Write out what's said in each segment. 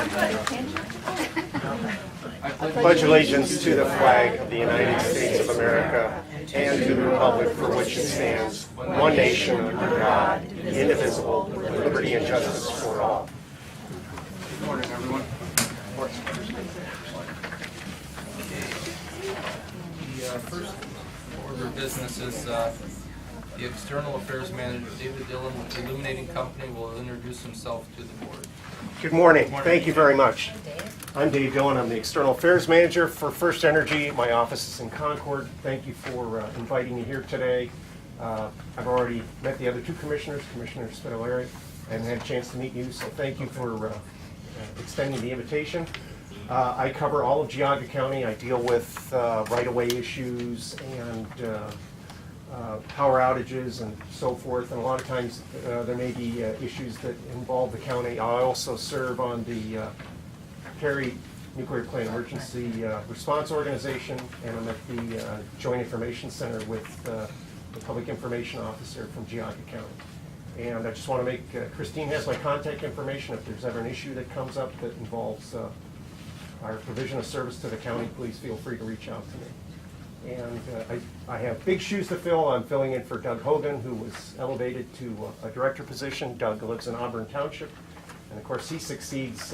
I pledge allegiance to the flag of the United States of America and to the republic for which it stands, one nation under God, indivisible, with liberty and justice for all. Good morning, everyone. The first order of business is the External Affairs Manager, David Dillon with the Illuminating Company, will introduce himself to the board. Good morning. Thank you very much. I'm Dave Dillon. I'm the External Affairs Manager for First Energy. My office is in Concord. Thank you for inviting me here today. I've already met the other two commissioners, Commissioner Spitaleri, and had a chance to meet you, so thank you for extending the invitation. I cover all of Geauga County. I deal with right-of-way issues and power outages and so forth, and a lot of times there may be issues that involve the county. I also serve on the Perry Nuclear Plant Emergency Response Organization, and I'm at the Joint Information Center with the Public Information Officer from Geauga County. And I just want to make, Christine has my contact information. If there's ever an issue that comes up that involves our provision of service to the county, please feel free to reach out to me. And I have big shoes to fill. I'm filling in for Doug Hogan, who was elevated to a director position. Doug lives in Auburn Township. And of course, he succeeds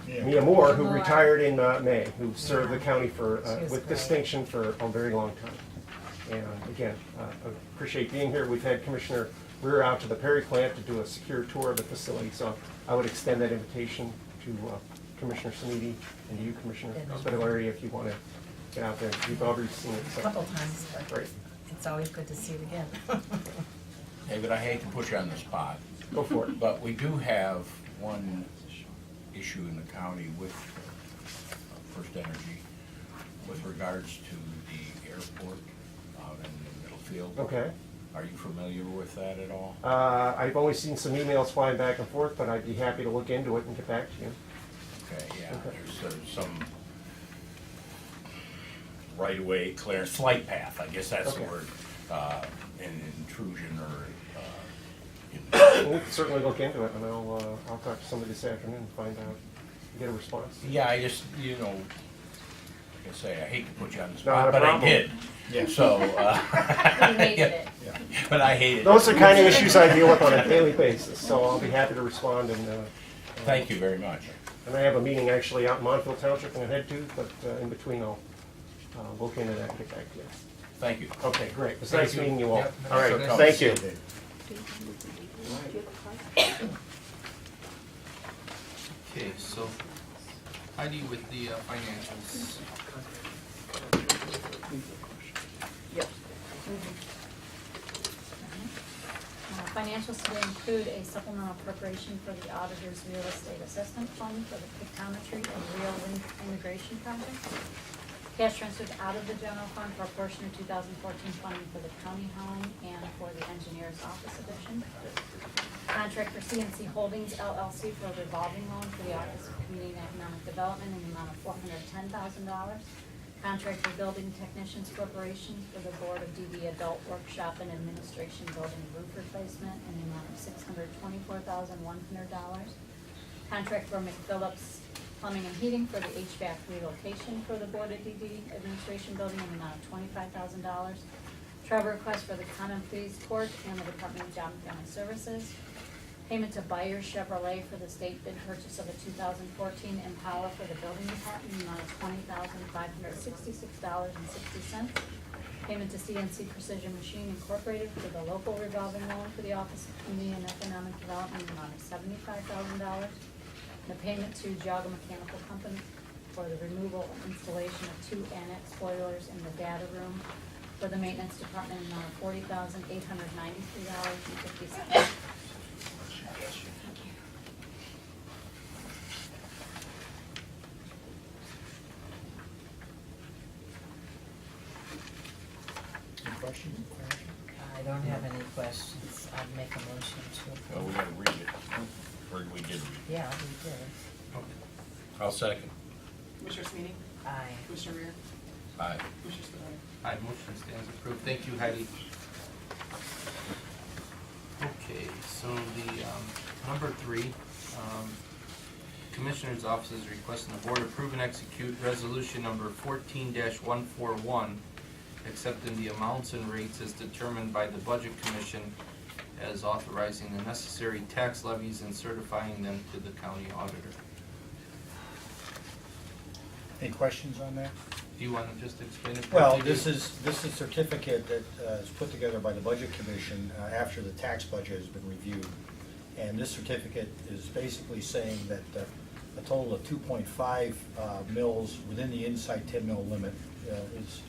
Mia Moore, who retired in May, who served the county for with distinction for a very long time. And again, I appreciate being here. We've had Commissioner Rear out to the Perry plant to do a secure tour of the facility, so I would extend that invitation to Commissioner Samiti and to you, Commissioner Spitaleri, if you want to get out there. You've already seen it. So. A couple times, but Great. it's always good to see it again. David, I hate to put you on the spot, Go for it. but we do have one issue in the county with First Energy with regards to the airport out in Middlefield. Okay. Are you familiar with that at all? I've only seen some emails flying back and forth, but I'd be happy to look into it and get back to you. Okay, yeah, Okay. there's some right-of-way clearance, flight path, I guess that's the Okay. word, an intrusion or We'll certainly look into it, and I'll talk to somebody this afternoon and find out, get a response. yeah, I just, you know, like I say, I hate to put you on the Not spot, a but I problem. did. Yeah. So, You hated it. but I hated it. Those are the kind of issues I deal with on a daily basis, so I'll be happy to respond. And Thank you very much. And I have a meeting actually out in Montville Township I'm head to, but in between I'll look into that and get back to you. Thank you. Okay, great. It's Thank nice you. meeting you all. Yep. All right, Nice to thank see you. you. Okay, so Heidi with the financials. Financials today include a supplemental appropriation for the auditor's real estate assessment fund for the pictometry and real link integration project. Cash transferred out of the general fund for a portion of 2014 funding for the county home and for the engineer's office addition. Contract for CNC Holdings LLC for a revolving loan for the Office of Community and Economic Development in the amount of $410,000. Contract for Building Technicians Corporation for the Board of DD Adult Workshop and Administration Building roof replacement in the amount of $624,100. Contract for McPhillips Plumbing and Heating for the HVAC relocation for the Board of DD Administration Building in the amount of $25,000. Travel request for the Common Pleas Court and the Department of Job and Family Services. Payment to Byers Chevrolet for the state bid purchase of a 2014 Impala for the building department in the amount of $20,566.60. Payment to CNC Precision Machine Incorporated for the local revolving loan for the Office of Community and Economic Development in the amount of $75,000. The payment to Geauga Mechanical Company for the removal and installation of 2 annex boilers in the data room for the maintenance department in the amount of $40,893.50. Questions? I don't have any questions. I'd make a motion to Well, we approve. gotta read it. Or we did read it. Yeah, we did. I'll second. Commissioner Sweeney? Aye. Commissioner Rea? Aye. Commissioner Spudler? Aye, motion stands approved. Thank you, Heidi. Okay, so the number 3, Commissioner's Office is requesting the board approve and execute resolution number 14-141, accepting the amounts and rates as determined by the Budget Commission as authorizing the necessary tax levies and certifying them to the county auditor. Any questions on that? Do you want to just explain it? Well, briefly? this is a certificate that is put together by the Budget Commission after the tax budget has been reviewed. And this certificate is basically saying that a total of 2.5 mills within the inside 10 mil limit is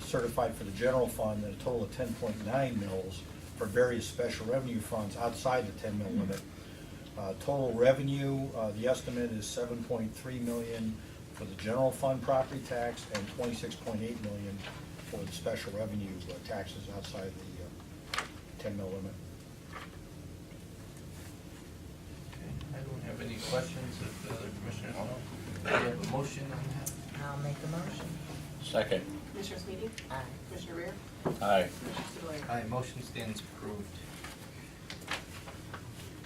certified for the general fund, and a total of 10.9 mills for various special revenue funds outside the 10 mil limit. Total revenue, the estimate is 7.3 million for the general fund property tax and 26.8 million for the special revenue taxes outside the 10 mil limit. Okay, I don't have any questions if the other commissioners don't. Do you have a motion on that? I'll make a motion. Second. Commissioner Sweetie? Aye. Commissioner Rea? Aye. Commissioner Spudler? Aye, motion stands approved.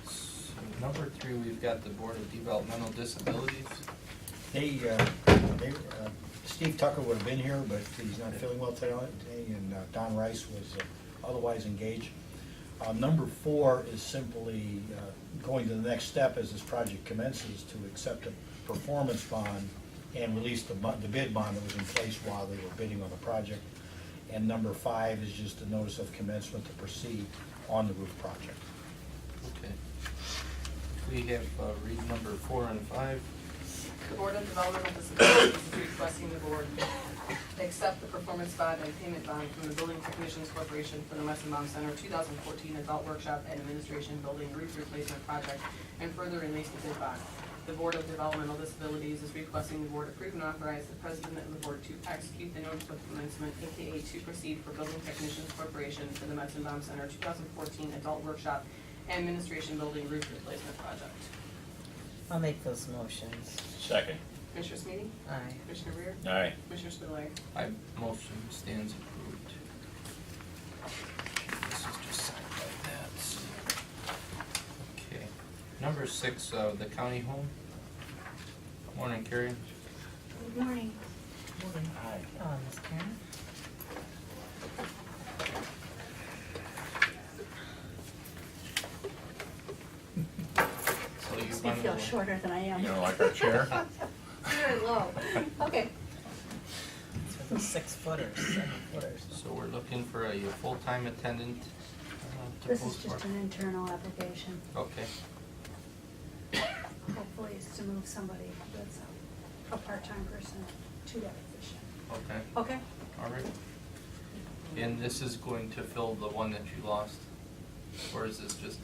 So, number 3, we've got the Board of Developmental Disabilities. Steve Tucker would have been here, but he's not feeling well today, and Don Rice was otherwise engaged. Number 4 is simply going to the next step as this project commences to accept a performance bond and release the bid bond that was in place while they were bidding on the project. And number 5 is just a notice of commencement to proceed on the roof project. Okay. We have read number 4 and 5. The Board of Developmental Disabilities is requesting the board accept the performance bond and payment bond from the Building Technicians Corporation for the Messenbaum Center 2014 Adult Workshop and Administration Building Roof Replacement Project, and further release the bid bond. The Board of Developmental Disabilities is requesting the board approve and authorize the president of the board to execute the notice of commencement, aka to proceed for Building Technicians Corporation for the Messenbaum Center 2014 Adult Workshop and Administration Building Roof Replacement Project. I'll make those motions. Second. Commissioner Sweetie? Aye. Commissioner Rea? Aye. Commissioner Spudler? Aye, motion stands approved. This is just signed like that. Okay. Number 6, the county home. Morning, Carrie. Good morning. Aye. Oh, Ms. Karen? So you Makes me wanna feel go- shorter than I am. You don't like our chair? Very low. Okay. It's for the 6-footers, 7-footers. So we're looking for a full-time attendant to This is post for. just an internal application. Okay, Hopefully it's to move somebody that's a part-time person to that position. okay, Okay? all right. And this is going to fill the one that you lost? Or is this just,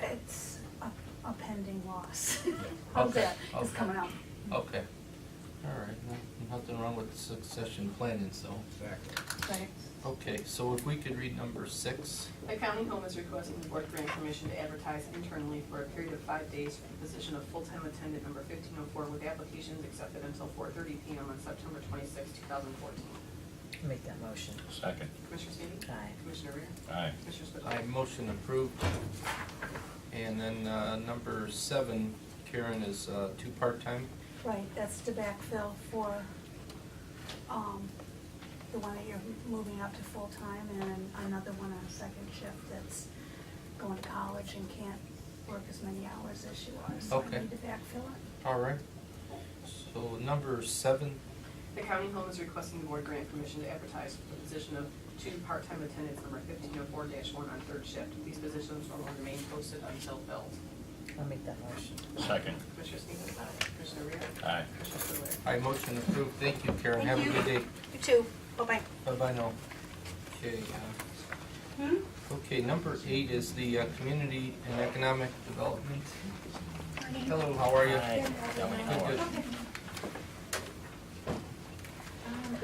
It's a pending loss. How's Okay, that? It's okay. coming up. okay. All right, nothing wrong with succession planning, so. Exactly. Right. Okay, so if we could read number 6. The county home is requesting the board grant permission to advertise internally for a period of 5 days for the position of full-time attendant number 1504 with applications accepted until 4:30 p.m. on September 26, 2014. I'll make that motion. Second. Commissioner Sweetie? Aye. Commissioner Rea? Aye. Commissioner I Spudler? motion approved. And then number 7, Karen, is 2 part-time. Right, that's to backfill for, the one that you're moving up to full-time, and another one on a second shift that's going to college and can't work as many hours as she was. So Okay. I need to backfill it. All right. So number 7, The county home is requesting the board grant permission to advertise for the position of 2 part-time attendants number 1504-1 on 3rd shift. These positions will remain posted until filled. I'll make that motion. Second. Commissioner Sweetie? Commissioner Rea? Aye. Commissioner Spudler? I motion approved. Thank you, Karen. Thank Have a you. good day. You too. Bye-bye. Bye-bye now. Okay, okay, number 8 is the Community and Economic Development. Hello, how are you? Aye. Good, good.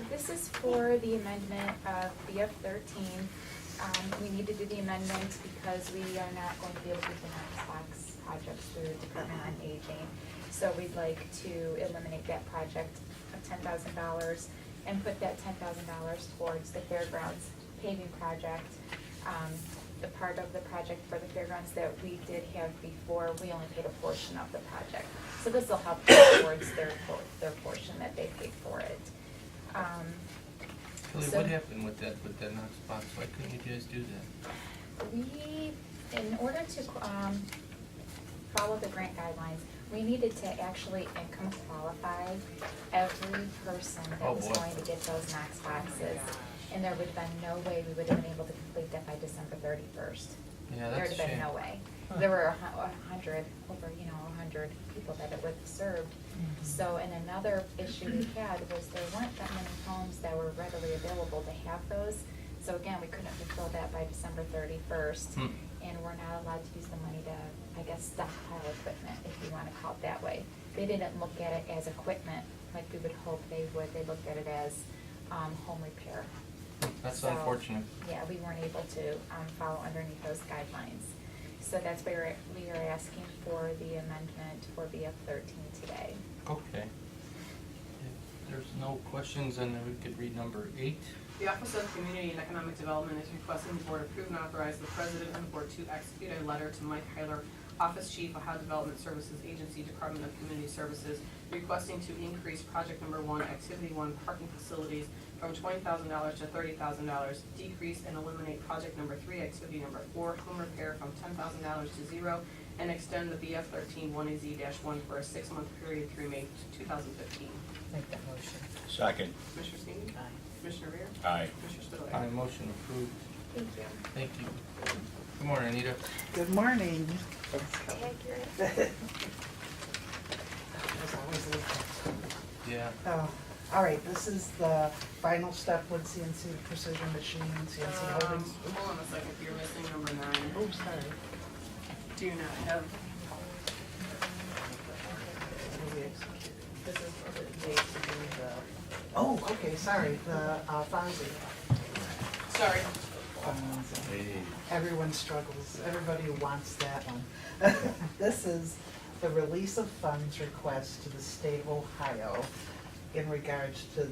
This is for the amendment of BF 13. We need to do the amendment because we are not going to be able to finance tax projects through the Department on Aging. So we'd like to eliminate that project of $10,000 and put that $10,000 towards the fairgrounds paving project. the part of the project for the fairgrounds that we did have before, we only paid a portion of the project. So this will help towards their portion that they paid for it. Kelly, So- what happened with that Knox box? Why couldn't you guys do that? We, in order to follow the grant guidelines, we needed to actually income qualify every person that Oh, was boy. going to get those Knox boxes. And there would have been no way we would have been able to complete that by December 31st. Yeah, There that's would a have been shame. no way. There were 100, over, 100 people that it would have served. So, and another issue we had was there weren't that many homes that were readily available to have those. So again, we couldn't fulfill that by December 31st. And we're not allowed to use the money to, I guess, stockpile equipment, if you want to call it that way. They didn't look at it as equipment like we would hope they would. They looked at it as home repair. That's So, unfortunate. Yeah, we weren't able to follow underneath those guidelines. So that's why we are asking for the amendment for BF 13 today. Okay. If there's no questions, then we could read number 8. The Office of Community and Economic Development is requesting the board approve and authorize the president and the board to execute a letter to Mike Heiler, Office Chief, Ohio Development Services Agency, Department of Community Services, requesting to increase project number 1, activity 1, parking facilities from $20,000 to $30,000, decrease and eliminate project number 3, activity number 4, home repair from $10,000 to 0, and extend the BF 13 1AZ-1 for a 6-month period through May 2015. Make that motion. Second. Commissioner Sweetie? Aye. Commissioner Rea? Aye. Commissioner Spudler? Aye, motion approved. Thank you. Thank you. Good morning, Anita. Good morning. Accurate. There's always a little- Yeah. Oh, all right, this is the final step with CNC Precision Machine, CNC Holdings. Hold on a second, you're missing number 9. Oh, sorry. Do you not have, What do we execute? this is for the date to do the, Oh, okay, sorry, the Fonzie. sorry. Fonzie. Everyone struggles, everybody wants that one. This is the release of funds request to the state of Ohio in regards to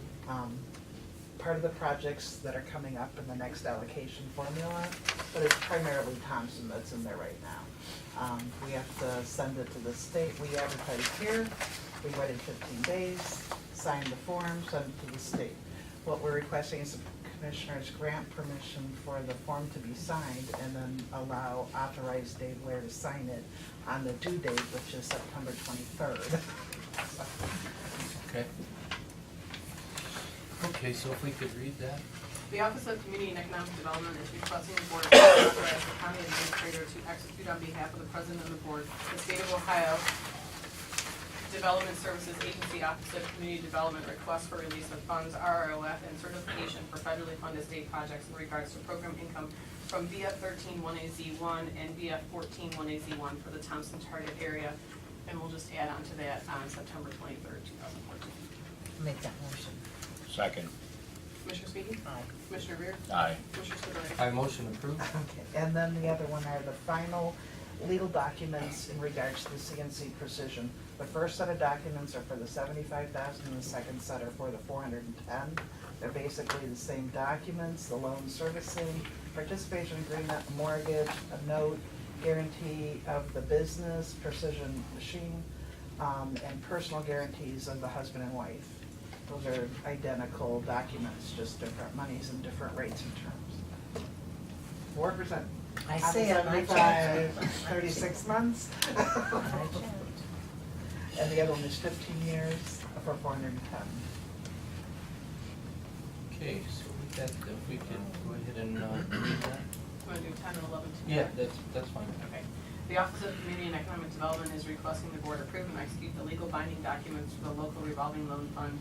part of the projects that are coming up in the next allocation formula, but it's primarily Thompson that's in there right now. We have to send it to the state, we advertise here, we wait in 15 days, sign the form, send it to the state. What we're requesting is the commissioners grant permission for the form to be signed and then authorize Dave Ware to sign it on the due date, which is September 23rd. Okay. Okay, so if we could read that. The Office of Community and Economic Development is requesting the board to authorize the county administrator to execute on behalf of the president of the board, the state of Ohio Development Services Agency Office of Community Development request for release of funds, RROF, and certification for federally funded state projects in regards to program income from BF 13 1AZ1 and BF 14 1AZ1 for the Thompson target area. And we'll just add on to that on September 23rd, 2014. Make that motion. Second. Commissioner Sweetie? Aye. Commissioner Rea? Aye. Commissioner Spudler? Aye, motion approved. Okay, and then the other one are the final legal documents in regards to the CNC Precision. The first set of documents are for the 75,000, and the second set are for the 410. They're basically the same documents, the loan servicing, participation agreement, mortgage, a note, guarantee of the business, Precision Machine, and personal guarantees of the husband and wife. Those are identical documents, just different monies and different rates and terms. 4%. I see it, I 75, checked. 36 months. I checked. And the other one is 15 years for 410. Okay, so with that, if we could go ahead and read that. Want to do 10 and 11 together? Yeah, that's fine. Okay. The Office of Community and Economic Development is requesting the board approve and execute the legal binding documents for the local revolving loan fund,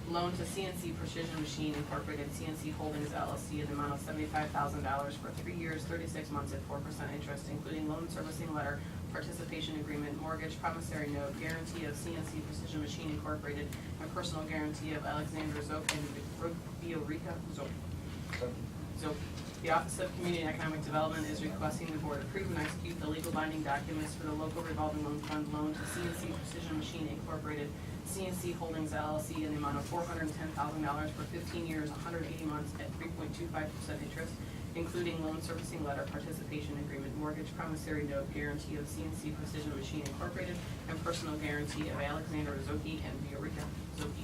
loan to CNC Precision Machine Incorporated, CNC Holdings LLC, in the amount of $75,000 for 3 years, 36 months at 4% interest, including loan servicing letter, participation agreement, mortgage, promissory note, guarantee of CNC Precision Machine Incorporated, and personal guarantee of Alexander Zoke and Biorica Zoke. The Office of Community and Economic Development is requesting the board approve and execute the legal binding documents for the local revolving loan fund loan to CNC Precision Machine Incorporated, CNC Holdings LLC, in the amount of $410,000 for 15 years, 180 months at 3.25% interest, including loan servicing letter, participation agreement, mortgage promissory note, guarantee of CNC Precision Machine Incorporated, and personal guarantee of Alexander Zoki and Viorica Zoki.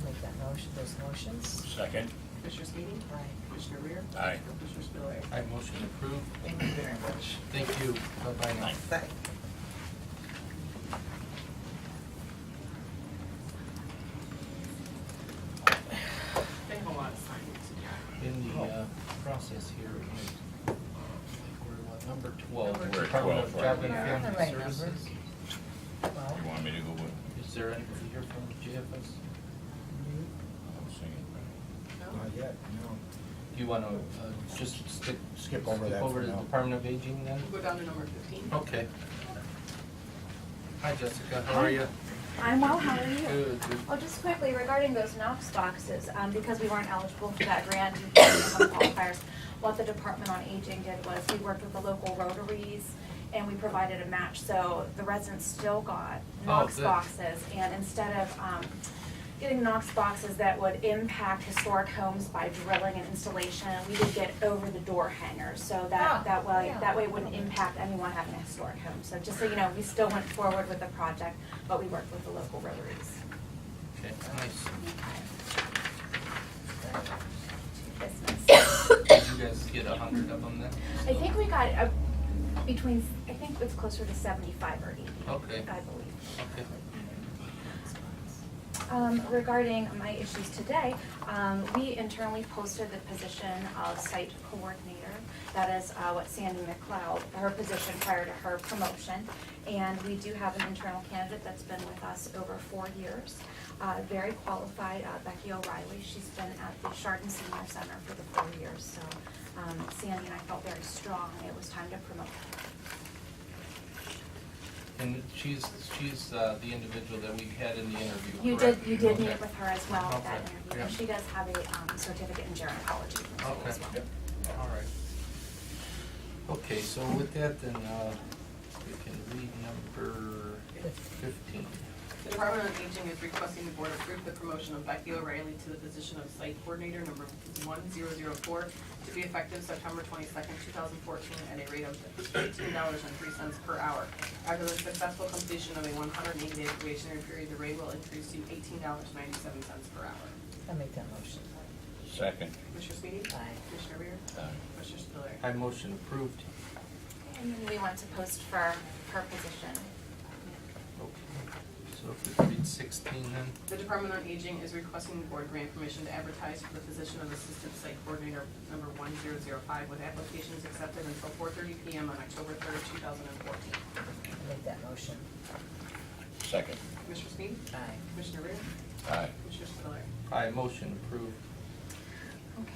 Make that motion, those motions. Second. Commissioner Sweetie? Aye. Commissioner Rea? Aye. Commissioner Spillier? Aye, motion approved. Thank you very much. Thank you. Bye-bye now. Bye. They have a lot of signings. In the process here, we're what, number 12? Number We're at Department 12, of right. Job and We're on the Family right number. Services. Well, You want me to go with? Is there anybody here from JFS? I'll sing it. Not yet, no. Do you want to just Skip over that for to now. Department of Aging then? We'll go down to number 15. Okay. Hi Jessica, how are you? I'm well, how are you? Good, good. Oh, just quickly regarding those Knox boxes, because we weren't eligible for that grant due to some qualifiers, what the Department on Aging did was we worked with the local Rotaries and we provided a match, so the residents still got Knox good. boxes, and instead of getting Knox boxes that would impact historic homes by drilling and installation, we did get over the door hangers, so Ah, that way yeah. it wouldn't impact anyone having a historic home. So just so you know, we still went forward with the project, but we worked with the local Rotaries. Okay, nice. Business. Did you guys get 100 of them then? I think we got between, I think it's closer to 75 or 80. Okay. I believe. Okay. Regarding my issues today, we internally posted the position of site coordinator. That is what Sandy McLeod, her position prior to her promotion. And we do have an internal candidate that's been with us over 4 years. Very qualified, Becky O'Reilly. She's been at the Chardon Senior Center for the 4 years. So Sandy and I felt very strong, and it was time to promote her. And she's the individual that we had in the interview, You correct? did meet Okay. with her as well at that Okay, interview, yeah. and she does have a certificate in gerontology from school Okay. as well. Yep. All right. Okay, so with that, then we can read number 15. The Department on Aging is requesting the board approve the promotion of Becky O'Reilly to the position of site coordinator number 1004 to be effective September 22nd, 2014 at a rate of $18.03 per hour. After the successful completion of a 180-day probationary period, the rate will increase to $18.97 per hour. I'll make that motion. Second. Commissioner Sweetie? Aye. Commissioner Rea? Aye. Commissioner Spillier? I motion approved. And then we want to post for her position. Okay. So if we could read 16 then? The Department on Aging is requesting the board grant permission to advertise for the position of Assistant Site Coordinator number 1005 with applications accepted until 4:30 p.m. on October 3rd, 2014. I'll make that motion. Second. Commissioner Sweetie? Aye. Commissioner Rea? Aye. Commissioner Spillier? I motion approved.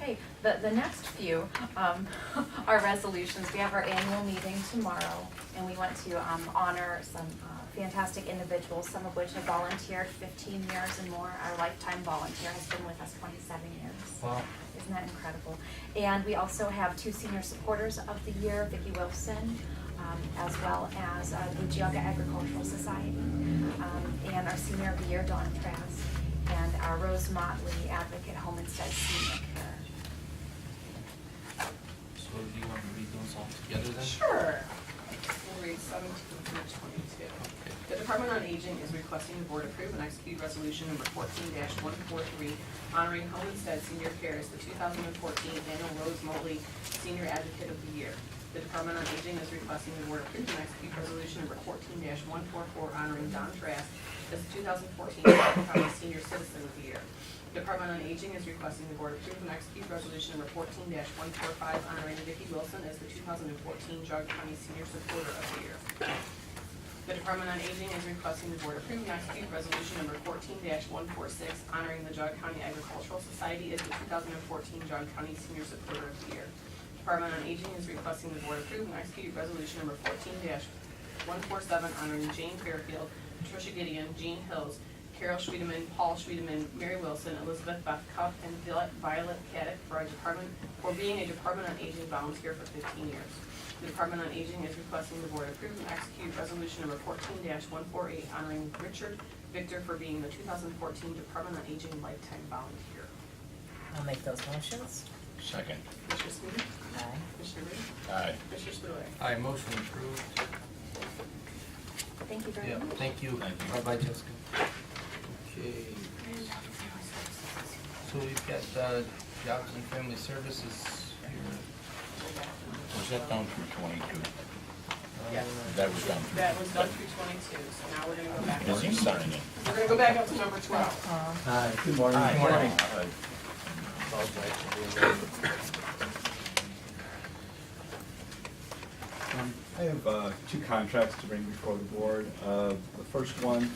Okay, the next few are resolutions. We have our annual meeting tomorrow, and we want to honor some fantastic individuals, some of which have volunteered 15 years and more. Our lifetime volunteer has been with us 27 years. Wow. Isn't that incredible? And we also have 2 senior supporters of the year, Vicki Wilson, as well as the Geauga Agricultural Society, and our senior of the year, Dawn Trask, and our Rose Motley Advocate Home Instead Senior Care. So do you want to read those all together then? Sure. We'll read 17 through 22. Okay. The Department on Aging is requesting the board approve and execute resolution number 14-143 honoring Home Instead Senior Care as the 2014 annual Rose Motley Senior Advocate of the Year. The Department on Aging is requesting the board approve and execute resolution number 14-144 honoring Don Trask as the 2014 County Senior Citizen of the Year. The Department on Aging is requesting the board approve and execute resolution number 14-145 honoring Vicki Wilson as the 2014 Geauga County Senior Supporter of the Year. The Department on Aging is requesting the board approve and execute resolution number 14-146 honoring the Geauga County Agricultural Society as the 2014 Geauga County Senior Supporter of the Year. Department on Aging is requesting the board approve and execute resolution number 14-147 honoring Jane Fairfield, Patricia Gideon, Jean Hills, Carol Schwiedeman, Paul Schwiedeman, Mary Wilson, Elizabeth Beth Cup, and Violet Caddick for being a Department on Aging volunteer for 15 years. The Department on Aging is requesting the board approve and execute resolution number 14-148 honoring Richard Victor for being the 2014 Department on Aging lifetime volunteer. I'll make those motions. Second. Commissioner Sweetie? Aye. Commissioner Rea? Aye. Commissioner Spudler? Aye, motion approved. Thank you very Yeah, much. thank you. Thank you. Bye-bye, Jessica. Okay. So we've got, Jobs and Family Services here. Was that down through 22? Yeah. That was down through. That was done through 22, so now we're gonna go back. Is he signing? We're gonna go back up to number 12. Hi, good morning. Good morning. I have two contracts to bring before the board. The first one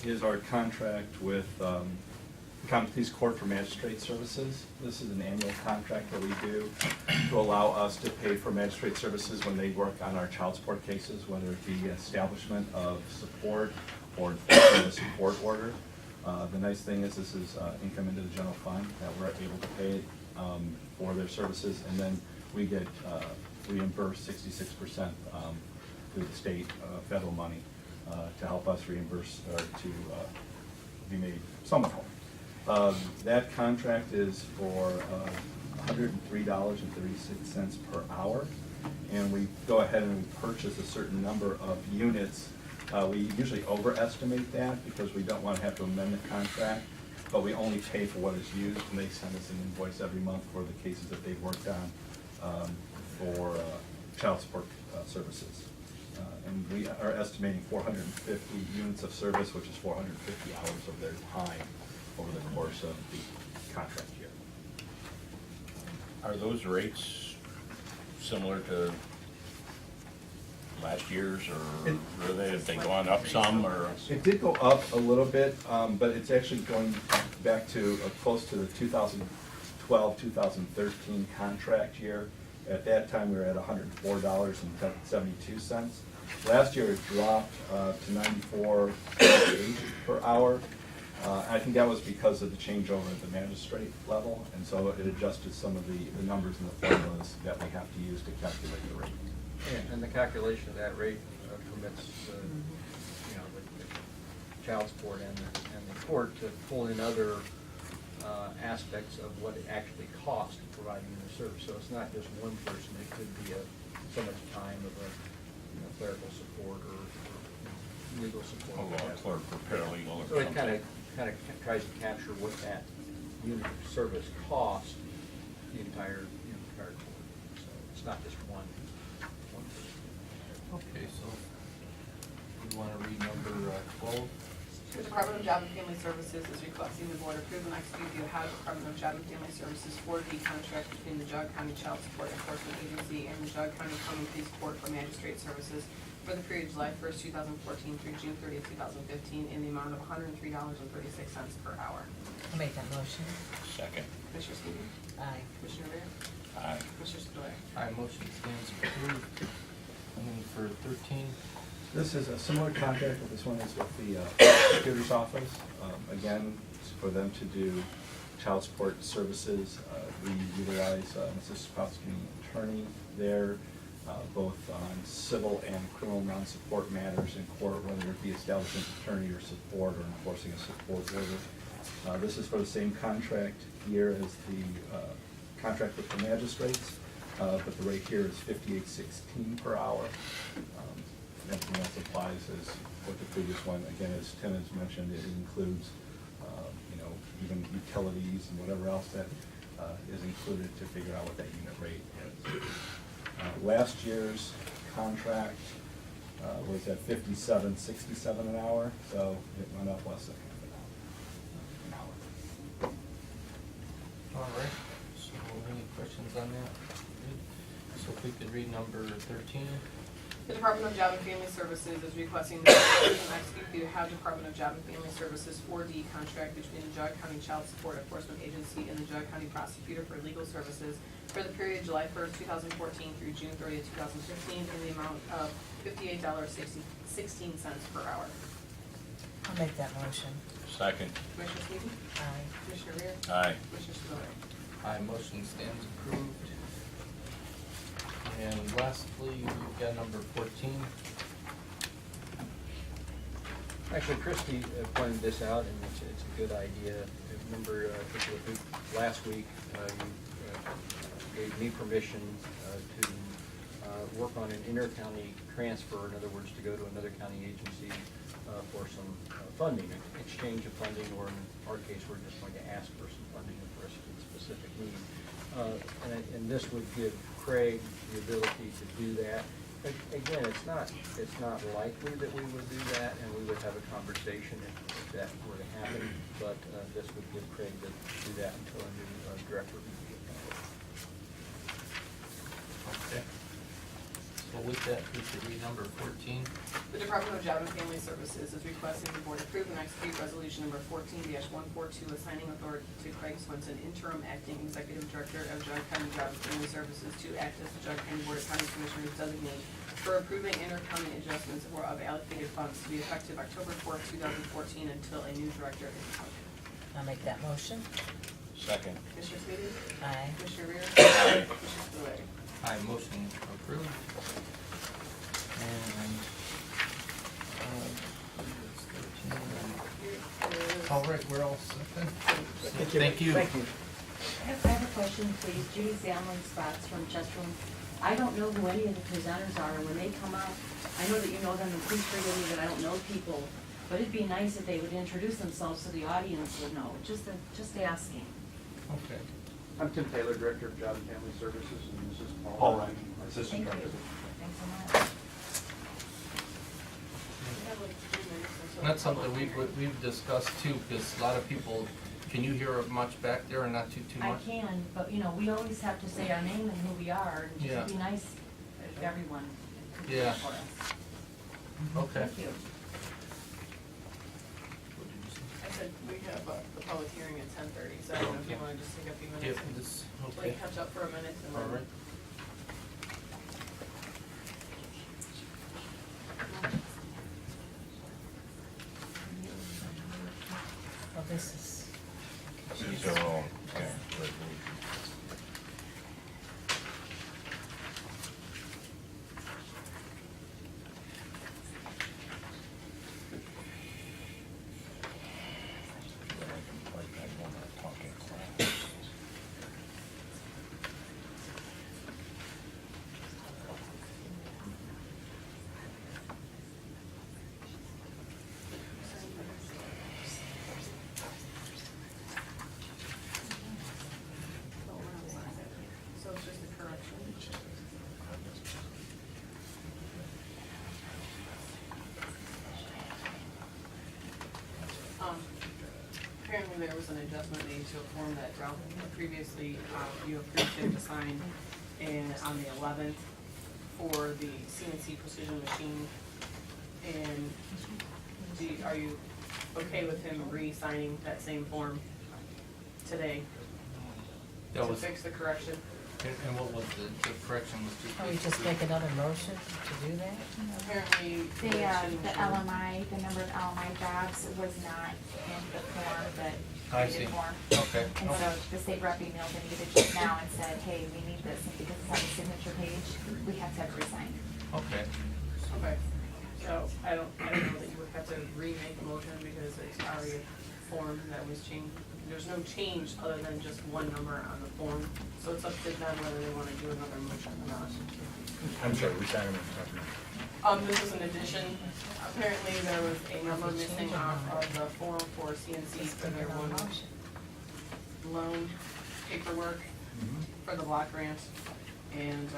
is our contract with Common Pleas Court for Magistrate Services. This is an annual contract that we do to allow us to pay for magistrate services when they work on our child support cases, whether it be establishment of support or enforcement of a support order. The nice thing is this is income into the general fund that we're able to pay for their services, and then we get reimbursed 66% through the state federal money to help us reimburse or to be made somewhat whole. That contract is for $103.36 per hour, and we go ahead and we purchase a certain number of units. We usually overestimate that because we don't want to have to amend the contract, but we only pay for what is used, and they send us an invoice every month for the cases that they've worked on for child support services. And we are estimating 450 units of service, which is 450 hours of their time over the course of the contract year. Are those rates similar to last year's, or have they gone up some, or? It did go up a little bit, but it's actually going back to close to the 2012-2013 contract year. At that time, we were at $104.72. Last year, it dropped to $94.08 per hour. I think that was because of the changeover at the magistrate level, and so it adjusted some of the numbers and the formulas that we have to use to calculate the rate. And the calculation of that rate permits the child support and the court to pull in other aspects of what it actually costs providing the service. So it's not just one person, it could be so much time of clerical support or legal support. Oh, a clerk or paralegal or So it something. kind of tries to capture what that unit of service costs the entire court. So it's not just one person. Okay, so we want to read number 12. The Department of Job and Family Services is requesting the board approve and execute the Ohio Department of Job and Family Services 4D contract between the Geauga County Child Support Enforcement Agency and the Geauga County Common Pleas Court for Magistrate Services for the period July 1st, 2014 through June 30th, 2015 in the amount of $103.36 per hour. I'll make that motion. Second. Commissioner Sweetie? Aye. Commissioner Rea? Aye. Commissioner Spudler? Aye, motion stands approved. And then for 13, This is a similar contract, but this one is with the prosecutor's office. Again, it's for them to do child support services. We utilize an assistant prosecuting attorney there, both on civil and criminal non-support matters in court, whether it be establishing attorney or support or enforcing a support order. This is for the same contract year as the contract with the magistrates, but the rate here is $58.16 per hour. Everything else applies as what the previous one, again, as Tim has mentioned, it includes, even utilities and whatever else that is included to figure out what that unit rate is. Last year's contract was at $57.67 an hour, so it went up less than half an hour. all right. So any questions on that? Good. So if we could read number 13. The Department of Job and Family Services is requesting the board approve and execute the Ohio Department of Job and Family Services 4D contract between the Geauga County Child Support Enforcement Agency and the Geauga County Prosecutor for Legal Services for the period July 1st, 2014 through June 30th, 2015 in the amount of $58.16 per hour. I'll make that motion. Second. Commissioner Sweetie? Aye. Commissioner Rea? Aye. Commissioner Spudler? Aye, motion stands approved. And lastly, we've got number 14. Actually, Christie pointed this out, and it's a good idea. remember, I think it was last week, you gave me permission to work on an inter-county transfer, in other words, to go to another county agency for some funding, exchange of funding, or in our case, we're just going to ask for some funding for a specific need. And this would give Craig the ability to do that. Again, it's not likely that we would do that, and we would have a conversation if that were to happen, but this would give Craig to do that until a new director would be appointed. Okay. So with that, we should read number 14. The Department of Job and Family Services is requesting the board approve and execute resolution number 14-142, assigning authority to Craig Swenson, interim acting executive director of Geauga County Job and Family Services, to act as the Geauga County Board of County Commissioners designate for approving inter-county adjustments or of allocated funds to be effective October 4th, 2014, until a new director is appointed. I'll make that motion. Second. Commissioner Sweetie? Aye. Commissioner Rea? Aye. Commissioner Spudler? Aye, motion approved. And, that's 13. All right, we're all set then? Thank you. Thank you. I have a question, please. Judy Zamlin Spots from Chesterland. I don't know who any of the presenters are, and when they come up, I know that you know them, and please forgive me that I don't know people, but it'd be nice if they would introduce themselves so the audience would know, just asking. Okay. I'm Tim Taylor, Director of Job and Family Services, and this is Paul Ryan, Assistant Thank you. Director. Thanks so much. We have like 3 minutes until. That's something we've discussed too, because a lot of people, can you hear much back there and not too I much? can, but we always have to say our name and who we are, and Yeah. just be nice if everyone could do Yeah. that for us. Okay. Thank you. I said we have the public hearing at 10:30, so I don't know if you want to just take a few minutes Yeah, and this, like okay. catch up for a minute and All then. right. Well, this is, These are all, yeah, resolutions. Like I wanna talk in class. So it's just a correction. Apparently there was an adjustment made to a form that Ralph previously, you approved him to sign on the 11th for the CNC precision machine. And are you okay with him re-signing that same form today That to was, fix the correction? and what was the correction was just. can we just make another motion to do that? Apparently. The changed it. LMI, the number of LMI jobs was not in the form that I we see. did for. Okay. And so the state rep emailed me just now and said, hey, we need this, and because it's on the signature page, we have to have it resigned. Okay. Okay, so I don't know that you would have to remake a motion because it's already a form that was changed. There's no change other than just one number on the form, so it's up to them whether they wanna do another motion or not. I'm sorry, retirement. This is an addition. Apparently there was a number missing off of the form for CNC for their one loan paperwork for the block grant. And,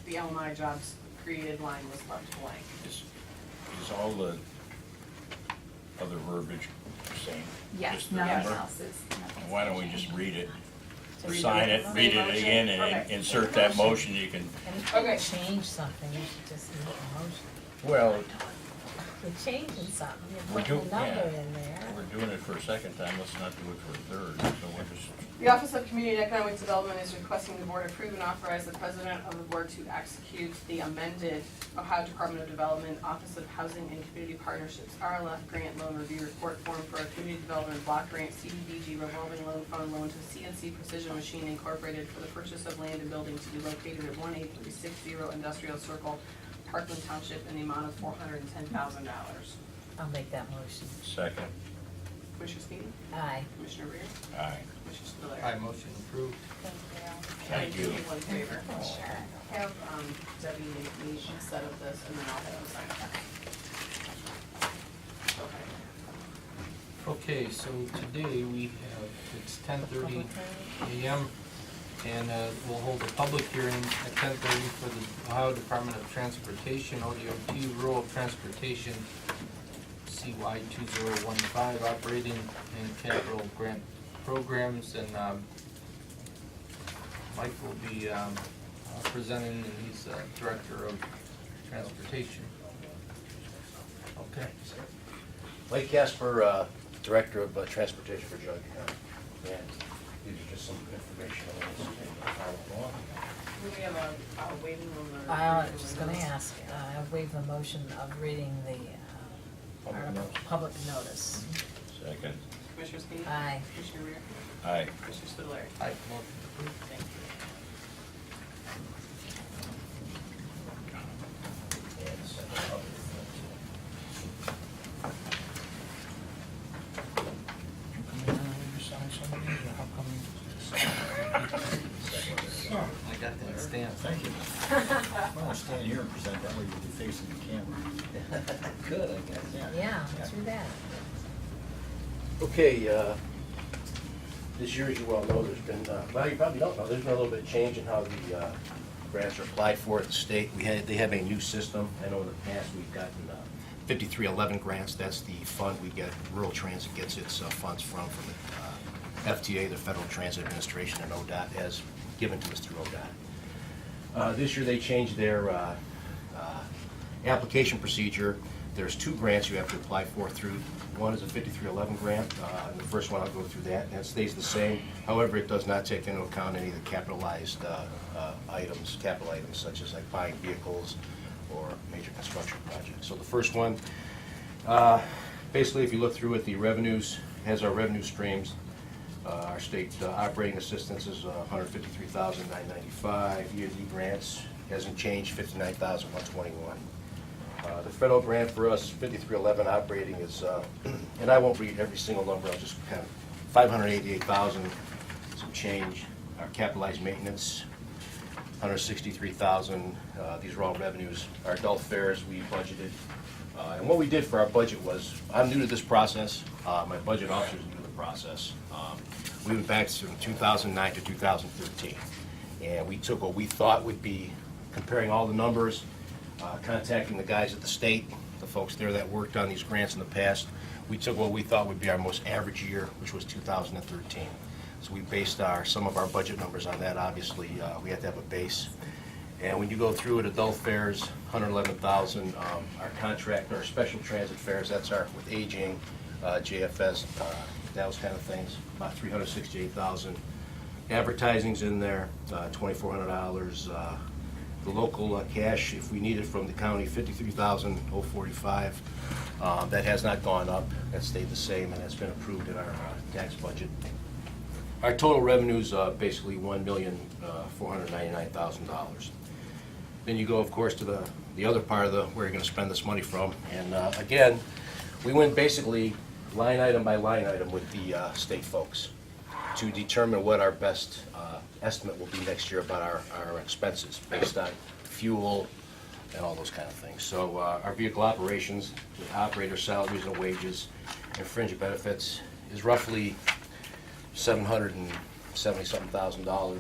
the LMI jobs created line was left blank. Is all the other verbiage the same? Yes, Just the nothing number? else is, nothing's Why don't we changed. just read it, Read sign the it, same read it motion? again, and Okay. insert that motion, you can, And Okay. if you change something, you should just make a motion. well, You're changing something, you're We're putting a do- number yeah. in there. we're doing it for a second time, let's not do it for a third, so we'll just, The Office of Community and Economic Development is requesting the board approve and authorize the president of the board to execute the amended Ohio Department of Development Office of Housing and Community Partnerships RLF Grant Loan Review Report Form for a Community Development Block Grant CDBG Revolving Loan Fund Loan to CNC Precision Machine Incorporated for the purchase of land and building to be located at 18360 Industrial Circle, Parkland Township, in the amount of $410,000. I'll make that motion. second. Commissioner Sweeney? Aye. Commissioner Rea? Aye. Commissioner Spudler? Aye, motion approved. Thank you. One favor. Sure. Have Debbie make me a set of this, and then I'll have them sign it. Okay. Okay, so today we have, it's 10:30 a.m. and we'll hold a public hearing at 10:30 for the Ohio Department of Transportation, ODOT Rural Transportation, CY 2015 Operating and Capital Grant Programs, and Mike will be presenting, and he's Director of Transportation. Okay. Mike Casper, Director of Transportation for Geauga County. And these are just some information on this. Do we have a waiting room or? I was just gonna ask, I waive the motion of reading the public notice. Second. Commissioner Sweeney? Aye. Commissioner Rea? Aye. Commissioner Spudler? Aye, motion approved. Thank you. I got that stamp. Thank you. Well, stand here and present, that way you'll be facing the camera. Good, I guess. Yeah, let's do that. Okay, this year, as you well know, there's been, well, you probably don't know, there's been a little bit of change in how the grants are applied for at the state. They have a new system. I know in the past we've gotten 5311 grants. That's the fund we get, rural transit gets its funds from the FTA, the Federal Transit Administration, and ODOT, as given to us through ODOT. This year they changed their application procedure. There's two grants you have to apply for through. One is a 5311 grant. And the first one, I'll go through that, and it stays the same. However, it does not take into account any of the capitalized items, capital items such as like buying vehicles or major construction projects. So the first one, basically, if you look through it, the revenues has our revenue streams. Our state operating assistance is $153,995. E&D grants hasn't changed, $59,121. The federal grant for us, 5311 operating is, and I won't read every single number, I'll just kind of, 588,000, some change. Our capitalized maintenance, 163,000. These are all revenues. Our adult fares, we budgeted. And what we did for our budget was, I'm new to this process. My budget officer is new to the process. We went back from 2009 to 2013. And we took what we thought would be, comparing all the numbers, contacting the guys at the state, the folks there that worked on these grants in the past. We took what we thought would be our most average year, which was 2013. So we based some of our budget numbers on that. Obviously, we had to have a base. And when you go through it, adult fares, 111,000. Our contract, our special transit fares, that's our with aging, JFS, those kind of things, about 368,000. Advertising's in there, $2,400. The local cash, if we need it from the county, $53,045. That has not gone up. That stayed the same, and that's been approved in our tax budget. Our total revenue's basically $1,499,000. Then you go, of course, to the other part of where you're going to spend this money from. And again, we went basically line item by line item with the state folks to determine what our best estimate will be next year about our expenses based on fuel and all those kind of things. So our vehicle operations, with operator salaries and wages and fringe benefits, is roughly $770-something thousand. Our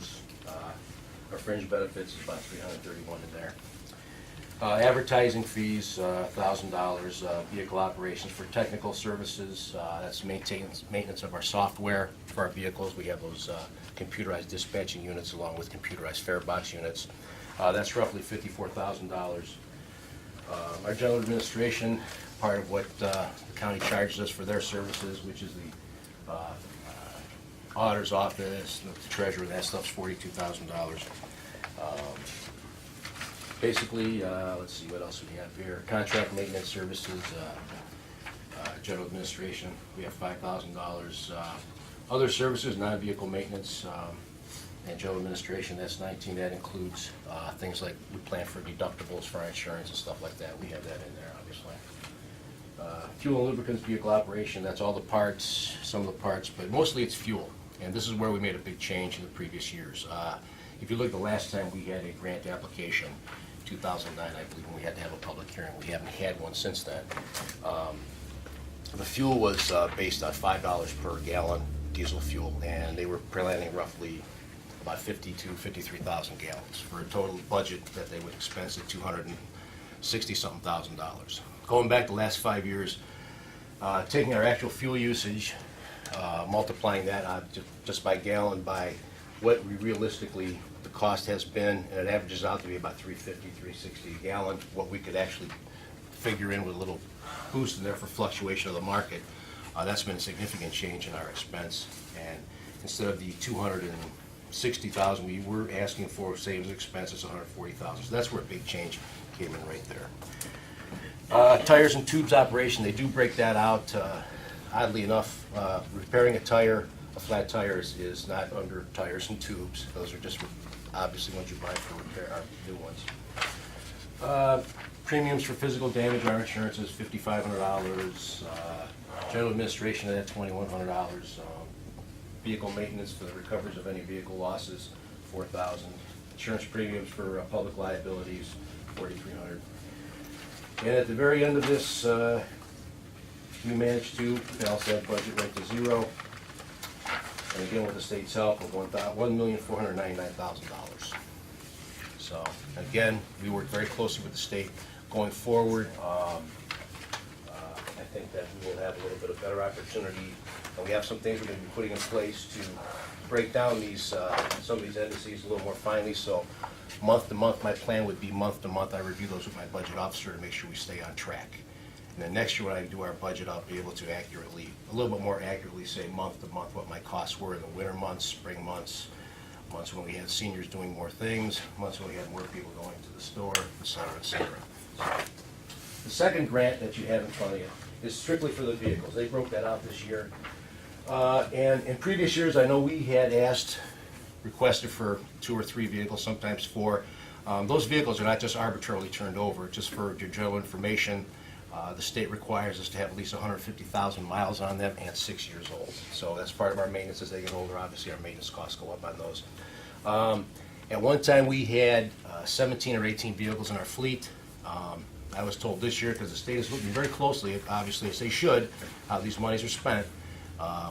fringe benefits is about $331 in there. Advertising fees, $1,000. Vehicle operations for technical services, that's maintenance of our software for our vehicles. We have those computerized dispatching units along with computerized fare box units. That's roughly $54,000. Our general administration, part of what the county charges us for their services, which is the auditor's office, the treasurer, that stuff's $42,000. Basically, let's see, what else we have here. Contract maintenance services, general administration, we have $5,000. Other services, non-vehicle maintenance, and general administration, that's 19. That includes things like we plan for deductibles for our insurance and stuff like that. We have that in there, obviously. fuel and lubricants, vehicle operation, that's all the parts, some of the parts, but mostly it's fuel. And this is where we made a big change in the previous years. If you look at the last time we had a grant application, 2009, I believe, when we had to have a public hearing, we haven't had one since then. The fuel was based on $5 per gallon diesel fuel, and they were planning roughly about 53,000 gallons for a total budget that they would expense at $260-something thousand. Going back the last 5 years, taking our actual fuel usage, multiplying that out just by gallon by what we realistically the cost has been, and it averages out to be about $3.50, $3.60 a gallon. What we could actually figure in with a little boost in there for fluctuation of the market, that's been a significant change in our expense. And instead of the $260,000 we were asking for savings expenses, $140,000. So that's where a big change came in right there. Tires and tubes operation, they do break that out. Oddly enough, repairing a tire, a flat tire is not under tires and tubes. Those are just obviously ones you buy for repair, or new ones. Premiums for physical damage, our insurance is $5,500. General administration of that $2,100. Vehicle maintenance for the recoveries of any vehicle losses, $4,000. Insurance premiums for public liabilities, $4,300. And at the very end of this, we managed to balance that budget right to zero. And again, with the state's help of $1,499,000. So again, we work very closely with the state. Going forward, I think that we will have a little bit of better opportunity, and we have some things we're going to be putting in place to break down these some of these indices a little more finely. So month to month, my plan would be month to month. I review those with my budget officer to make sure we stay on track. And then next year when I do our budget, I'll be able to accurately, a little bit more accurately say month to month what my costs were in the winter months, spring months, months when we had seniors doing more things, months when we had more people going to the store, et cetera, et cetera. The second grant that you have in front of you is strictly for the vehicles. They broke that out this year. And in previous years, I know we had requested for 2 or 3 vehicles, sometimes 4. Those vehicles are not just arbitrarily turned over. Just for your general information, the state requires us to have at least 150,000 miles on them and 6 years old. So that's part of our maintenance. As they get older, obviously our maintenance costs go up on those. At one time, we had 17 or 18 vehicles in our fleet. I was told this year, because the state is looking very closely, obviously as they should, how these monies are spent,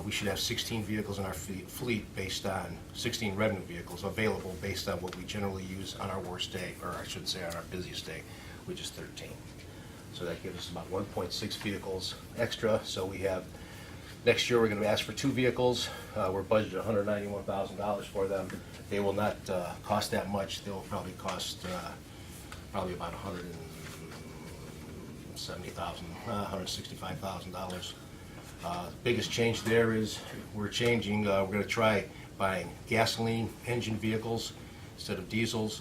we should have 16 vehicles in our fleet based on 16 revenue vehicles available based on what we generally use on our worst day, or I should say on our busiest day, which is 13. So that gives us about 1.6 vehicles extra. So we have, next year we're going to ask for 2 vehicles. We're budgeted $191,000 for them. They will not cost that much. They'll probably cost probably about $170,000, $165,000. Biggest change there is we're changing, we're going to try buying gasoline engine vehicles instead of diesels.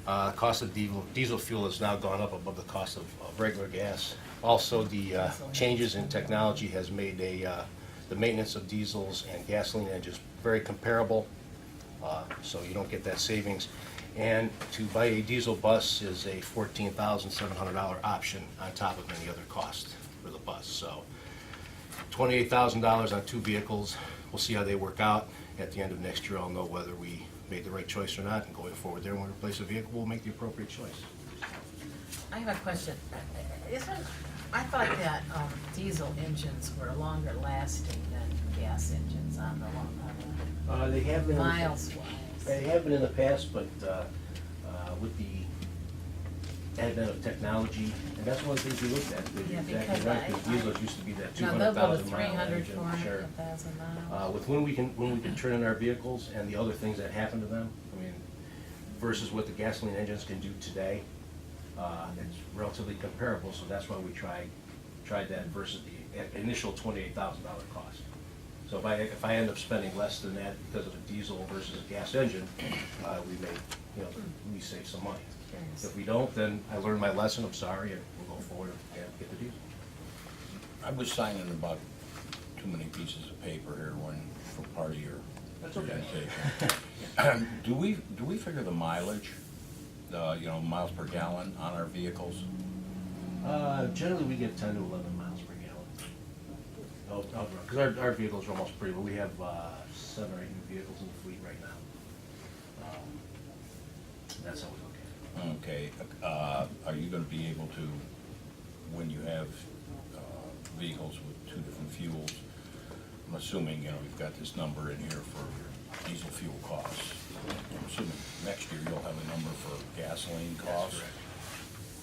Cost of diesel fuel has now gone up above the cost of regular gas. Also, the changes in technology has made the maintenance of diesels and gasoline engines very comparable, so you don't get that savings. And to buy a diesel bus is a $14,700 option on top of any other cost for the bus. So $28,000 on 2 vehicles. We'll see how they work out. At the end of next year, I'll know whether we made the right choice or not, and going forward there, when we replace a vehicle, we'll make the appropriate choice. I have a question. I thought that diesel engines were longer lasting than gas engines on the long They have been miles wise. They have been in the past, but with the advent of technology, and that's one of the things we looked at. Yeah, Exactly right, because diesels used to be that No, they'll go to 200,000 mile 300, engine. 400, Sure. 1,000 miles. With when we can turn in our vehicles and the other things that happen to them, I mean, versus what the gasoline engines can do today, it's relatively comparable. So that's why we tried that versus the initial $28,000 cost. So if I end up spending less than that because of a diesel versus a gas engine, we save some money. If we don't, then I learned my lesson. I'm sorry, and we'll go forward and get the diesel. I was signing about too many pieces of paper here for part of your presentation. Do we figure the mileage, miles per gallon on our vehicles? Generally, we get 10 to 11 miles per gallon. because our vehicles are almost pretty, but we have 7 or 8 new vehicles in the fleet right now. That's how we look at it. Okay, are you gonna be able to, when you have vehicles with 2 different fuels, I'm assuming, you know, we've got this number in here for your diesel fuel costs. I'm assuming next year you'll have a number for gasoline costs?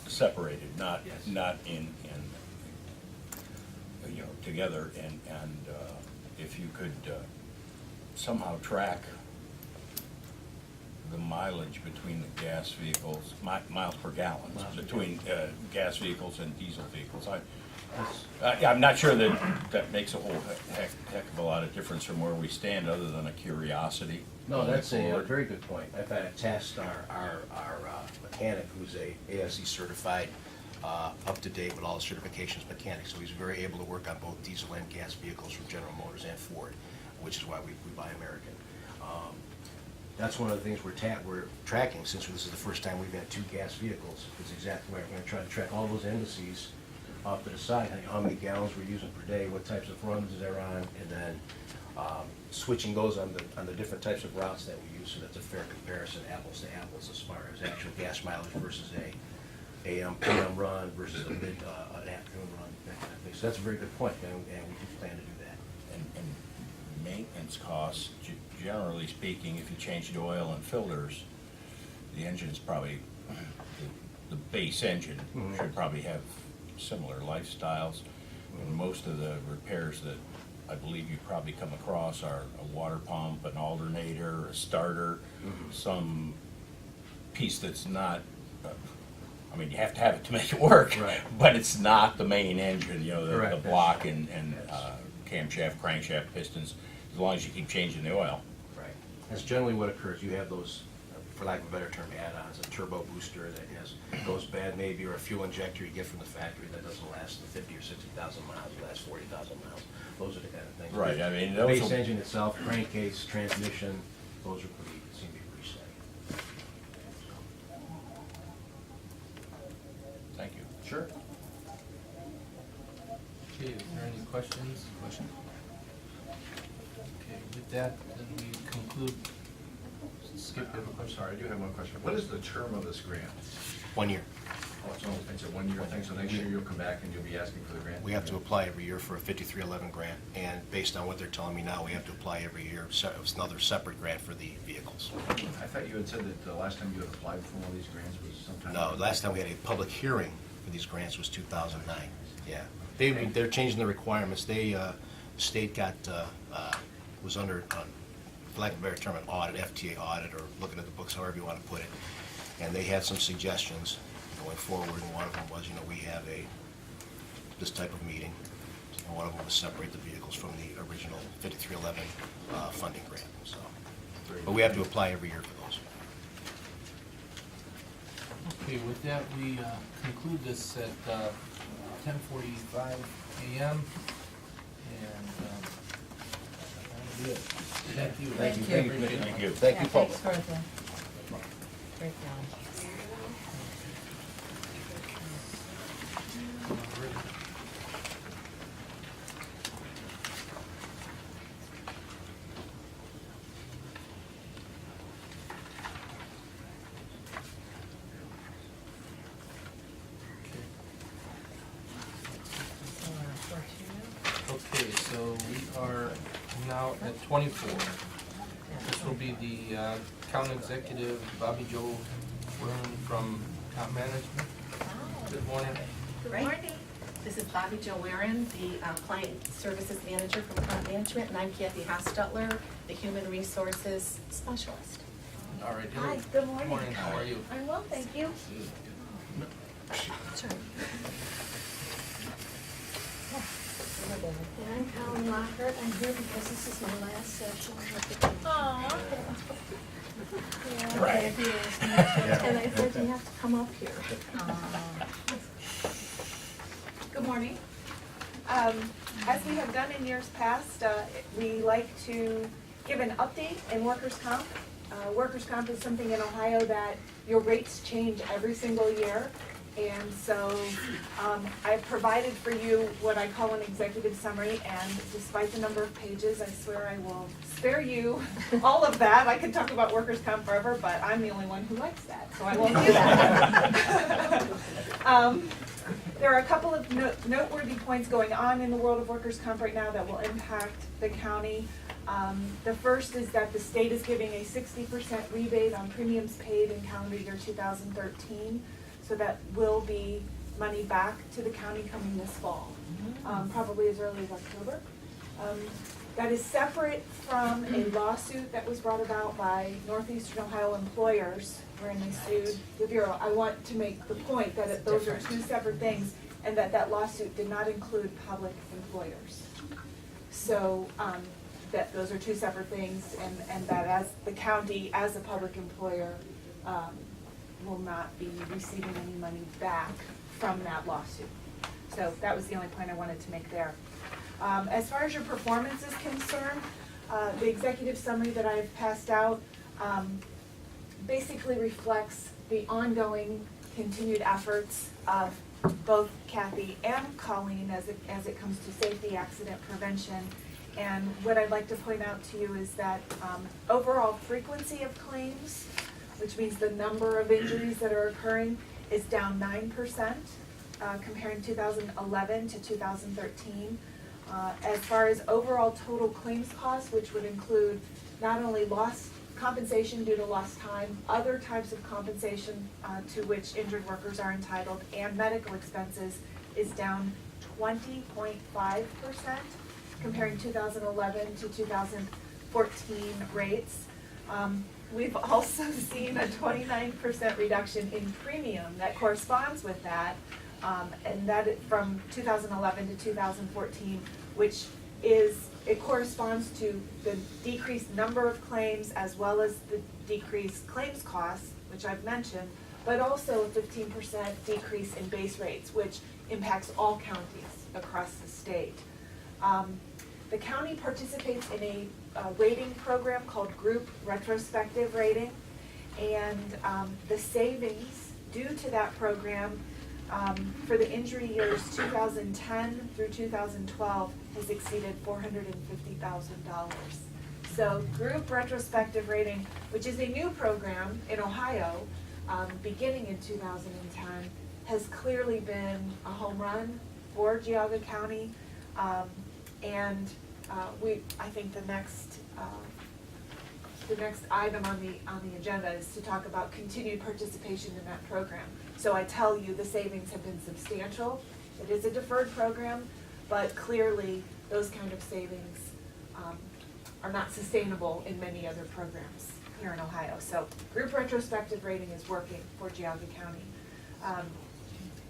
Separated, not, Yes. not in, you know, together, and if you could somehow track the mileage between the gas vehicles, miles per gallon, between gas vehicles and diesel vehicles. I'm not sure that makes a whole heck of a lot of difference from where we stand, other than a curiosity. No, that's a forward. very good point. I've had tasked our mechanic, who's a ASE certified, up to date with all the certifications mechanic, so he's very able to work on both diesel and gas vehicles from General Motors and Ford, which is why we buy American. That's one of the things we're tracking, since this is the first time we've had 2 gas vehicles, is exactly right. We're gonna try to track all those indices off to the side, how many gallons we're using per day, what types of runs they're on, and then switching those on the different types of routes that we use, so that's a fair comparison, apples to apples, as far as actual gas mileage versus a AM, PM run versus a mid, an afternoon run, that kind of thing. So that's a very good point, and we do plan to do that. And maintenance costs, generally speaking, if you change the oil and filters, the engine's probably, the base engine should probably have similar lifestyles. And most of the repairs that I believe you probably come across are a water pump, an alternator, a starter, some piece that's not, I mean, you have to have it to make it work, Right. but it's not the main engine, you know, the Correct. block and camshaft, crankshaft, pistons, as long as you keep changing the oil. Right. That's generally what occurs. You have those, for lack of a better term, add-ons, a turbo booster that goes bad maybe, or a fuel injector you get from the factory that doesn't last 50 or 60,000 miles, it lasts 40,000 miles. Those are the kind of things. Right, I mean, The those base will- engine itself, crankcase, transmission, those are seem to be pretty steady. Thank you. Sure. Okay, is there any questions? Okay, with that, then we conclude. Skip, you have a question? Sorry, I do have one question. What is the term of this grant? 1 year. Oh, it's a one-year thing, so next year you'll come back and you'll be asking for the grant? We have to apply every year for a 5311 grant, and based on what they're telling me now, we have to apply every year. So it's another separate grant for the vehicles. I thought you had said that the last time you had applied for one of these grants was sometime... No, last time we had a public hearing for these grants was 2009. Yeah. They're changing the requirements. State was under, for lack of a better term, an audit, FTA audit, or looking at the books, however you want to put it. And they had some suggestions going forward, and one of them was, we have this type of meeting, and one of them was separate the vehicles from the original 5311 funding grant, so. But we have to apply every year for those. Okay, with that, we conclude this at 10:45 a.m. And that'll be it. Thank you. Thank you. Appreciate it. Thank you. Thank you, public. Thanks for the breakdown. Okay, so we are now at 24. This will be the County Executive, Bobby Joe Warren from Top Management. Good morning. Good morning. This is Bobby Jo Warren, the Client Services Manager from Client Management, and I'm Kathy Hostetler, the Human Resources Specialist. All right. Hi, good morning. Good morning, how are you? I'm well, thank you. Sure. And I'm Colin Lockhart. I'm here because this is my last session with the commission. Aww. Yeah, Right. it is. And I said you have to come up here. Good morning. As we have done in years past, we like to give an update in workers' comp. Workers' comp is something in Ohio that your rates change every single year. And so I've provided for you what I call an executive summary, and despite the number of pages, I swear I will spare you all of that. I could talk about workers' comp forever, but I'm the only one who likes that, so I won't do that. There are a couple of noteworthy points going on in the world of workers' comp right now that will impact the county. The first is that the state is giving a 60% rebate on premiums paid in calendar year 2013. So that will be money back to the county coming this fall, probably as early as October. That is separate from a lawsuit that was brought about by Northeastern Ohio employers wherein they sued the Bureau. I want to make the point that those are two separate things and that lawsuit did not include public employers. So that those are two separate things, and that as the county, as a public employer, will not be receiving any money back from that lawsuit. So that was the only point I wanted to make there. As far as your performance is concerned, the executive summary that I've passed out basically reflects the ongoing continued efforts of both Kathy and Colleen as it comes to safety, accident prevention. And what I'd like to point out to you is that overall frequency of claims, which means the number of injuries that are occurring, is down 9% comparing 2011 to 2013. As far as overall total claims costs, which would include not only lost compensation due to lost time, other types of compensation to which injured workers are entitled, and medical expenses, is down 20.5% comparing 2011 to 2014 rates. We've also seen a 29% reduction in premium that corresponds with that, and that from 2011 to 2014, which is, it corresponds to the decreased number of claims as well as the decreased claims costs, which I've mentioned, but also a 15% decrease in base rates, which impacts all counties across the state. The county participates in a rating program called Group Retrospective Rating, and the savings due to that program for the injury years 2010 through 2012 has exceeded $450,000. So Group Retrospective Rating, which is a new program in Ohio, beginning in 2010, has clearly been a home run for Geauga County, and I think the next item on the agenda is to talk about continued participation in that program. So I tell you, the savings have been substantial. It is a deferred program, but clearly those kind of savings are not sustainable in many other programs here in Ohio. So Group Retrospective Rating is working for Geauga County.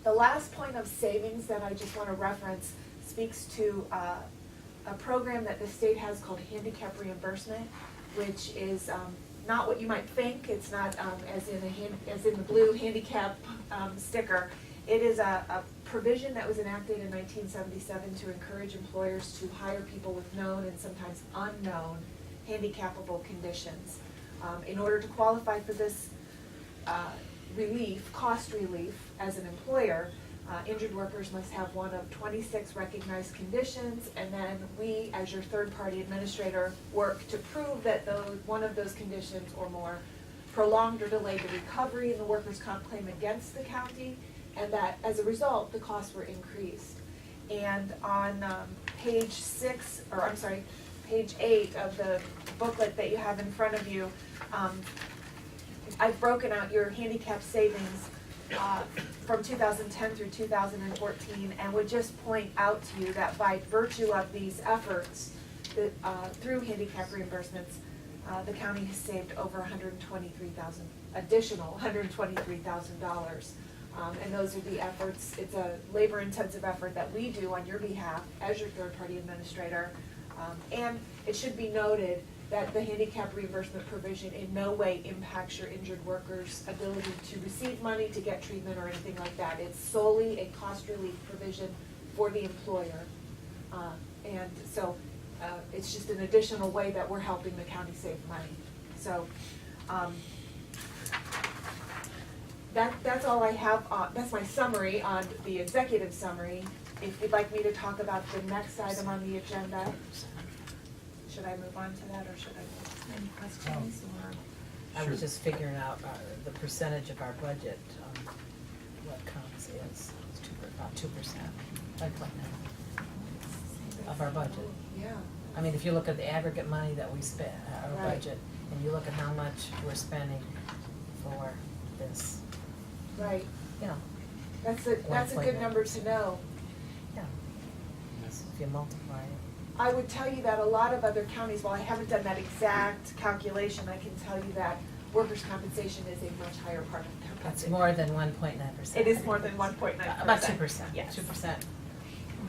The last point of savings that I just want to reference speaks to a program that the state has called handicap reimbursement, which is not what you might think. It's not as in the blue handicap sticker. It is a provision that was enacted in 1977 to encourage employers to hire people with known and sometimes unknown handicapable conditions. In order to qualify for this cost relief as an employer, injured workers must have one of 26 recognized conditions, and then we, as your third-party administrator, work to prove that one of those conditions or more prolonged or delayed the recovery in the workers' comp claim against the county, and that as a result, the costs were increased. And on page 8 of the booklet that you have in front of you, I've broken out your handicap savings from 2010 through 2014, and would just point out to you that by virtue of these efforts, through handicap reimbursements, the county has saved over additional $123,000. And those are the efforts. It's a labor-intensive effort that we do on your behalf as your third-party administrator. And it should be noted that the handicap reimbursement provision in no way impacts your injured workers' ability to receive money, to get treatment, or anything like that. It's solely a cost relief provision for the employer. And so it's just an additional way that we're helping the county save money. So that's all I have on, that's my summary on the executive summary. If you'd like me to talk about the next item on the agenda, should I move on to that, or should I move? Any questions, or? I was just figuring out the percentage of our budget, what counts is about 2%, 5.9 of our budget. Yeah. I mean, if you look at the aggregate money that we spend, our Right. budget, and you look at how much we're spending for this, Right, you know, that's a good 1.9%. number to know. yeah. So if you multiply it. I would tell you that a lot of other counties, while I haven't done that exact calculation, I can tell you that workers' compensation is a much higher part of their budget. That's more than 1.9%. It is more than 1.9%. About 2%. Yes. 2%.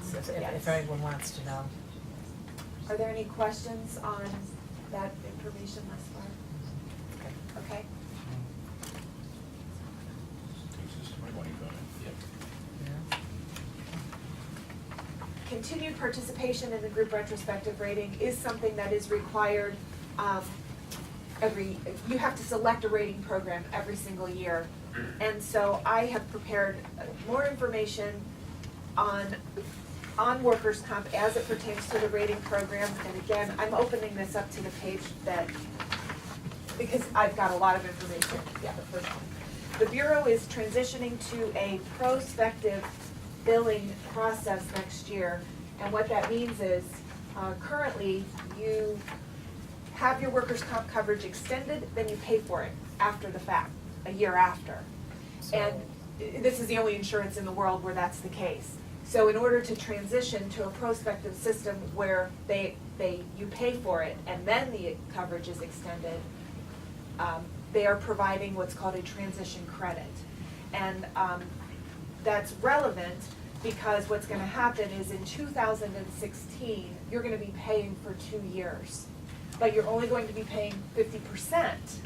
So if Yes. everyone wants to know. Are there any questions on that information thus far? Okay. Takes us to 20 going. Yep. Continued participation in the group retrospective rating is something that is required you have to select a rating program every single year. And so I have prepared more information on workers' comp as it pertains to the rating program. And again, I'm opening this up to the page because I've got a lot of information. Yeah, the first one. The Bureau is transitioning to a prospective billing process next year. And what that means is, currently, you have your workers' comp coverage extended, then you pay for it after the fact, a year after. And this is the only insurance in the world where that's the case. So in order to transition to a prospective system where you pay for it and then the coverage is extended, they are providing what's called a transition credit. And that's relevant because what's gonna happen is in 2016, you're gonna be paying for 2 years. But you're only going to be paying 50%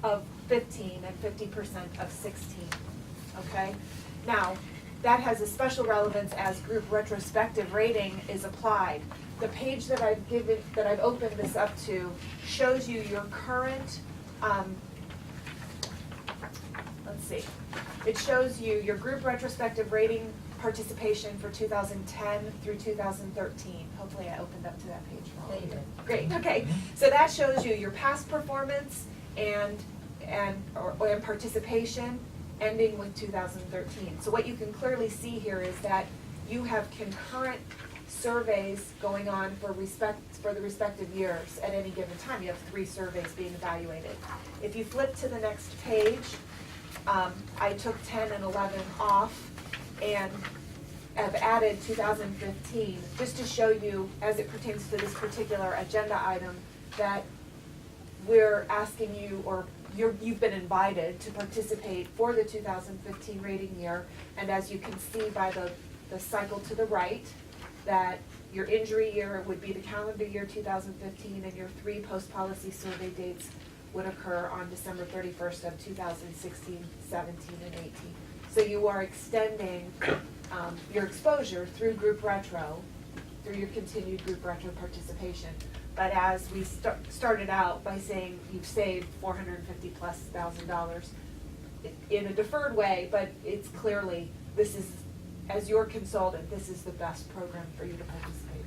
of 15 and 50% of 16, okay? Now, that has a special relevance as group retrospective rating is applied. The page that I've opened this up to shows you your current, let's see. It shows you your group retrospective rating participation for 2010 through 2013. Hopefully I opened up to that page for all of you. Great, okay. So that shows you your past performance and participation ending with 2013. So what you can clearly see here is that you have concurrent surveys going on for the respective years at any given time. You have 3 surveys being evaluated. If you flip to the next page, I took 10 and 11 off and have added 2015 just to show you, as it pertains to this particular agenda item, that we're asking you, or you've been invited to participate for the 2015 rating year. And as you can see by the cycle to the right, that your injury year would be the calendar year 2015, and your 3 post-policy survey dates would occur on December 31st of 2016, 17, and 18. So you are extending your exposure through group retro, through your continued group retro participation. But as we started out by saying you've saved $450,000+ in a deferred way, but it's clearly, this is, as your consultant, this is the best program for you to participate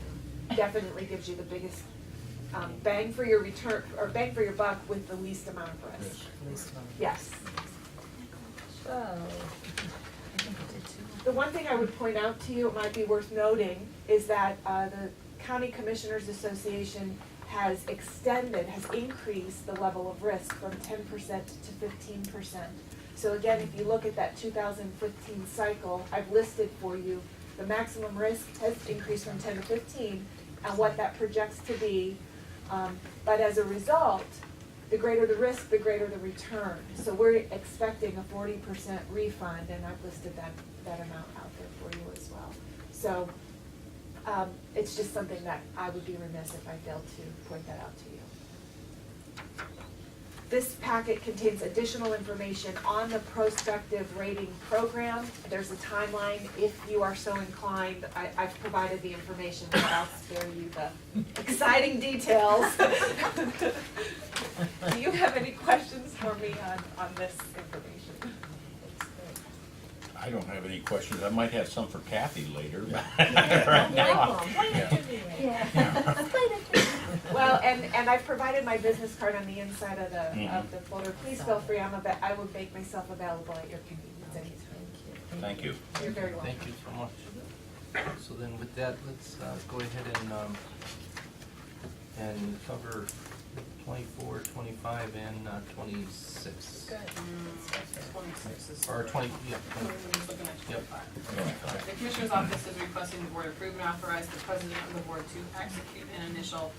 in. Definitely gives you the biggest bang for your return, or bang for your buck with the least amount of risk. Least amount of Yes. So, I think I did too. The one thing I would point out to you, it might be worth noting, is that the County Commissioners Association has increased the level of risk from 10% to 15%. So again, if you look at that 2015 cycle, I've listed for you, the maximum risk has increased from 10 to 15, and what that projects to be. But as a result, the greater the risk, the greater the return. So we're expecting a 40% refund, and I've listed that amount out there for you as well. So it's just something that I would be remiss if I failed to point that out to you. This packet contains additional information on the prospective rating program. There's a timeline if you are so inclined. I've provided the information, but I'll spare you the exciting details. Do you have any questions for me on this information? I don't have any questions. I might have some for Kathy later. Well, and I've provided my business card on the inside of the folder. Please feel free, I will make myself available at your convenience anytime. Thank you. You're very welcome. Thank you so much. So then with that, let's go ahead and cover 24, 25, and 26. Good. 26 is. Or 20, yeah. Looking at Yep. 25. The Commissioner's Office is requesting the Board approve and authorize the President of the Board to execute and initial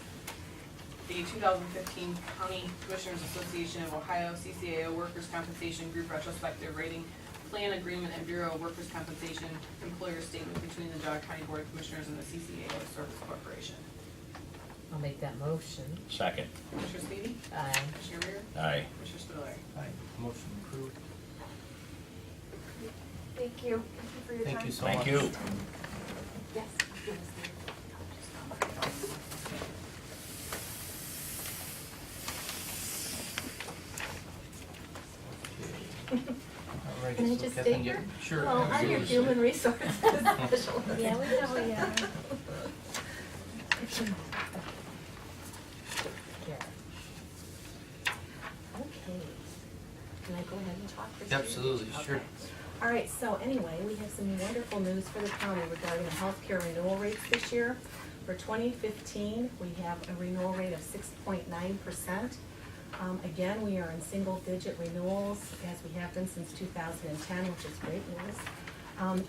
the 2015 County Commissioners Association of Ohio CCAO Workers' Compensation Group Retrospective Rating Plan Agreement and Bureau of Workers' Compensation Employer Statement between the Geauga County Board of Commissioners and the CCAO Service Corporation. I'll make that motion. Second. Commissioner Sweetie? Aye. Commissioner Rea? Aye. Commissioner Spudler? Aye. Motion approved. Thank you. Thank you for your time. Thank you so much. Thank you. Yes. Alrighty, Can I so just Kathleen, stay here? Sure. Well, I'm your absolutely. human resources specialist. Yeah, we know we are. Okay. Can I go ahead and talk for a Absolutely, sure. All right, so anyway, we have some wonderful news for the county regarding healthcare renewal rates this year. For 2015, we have a renewal rate of 6.9%. Again, we are in single-digit renewals, as we have been since 2010, which is great news.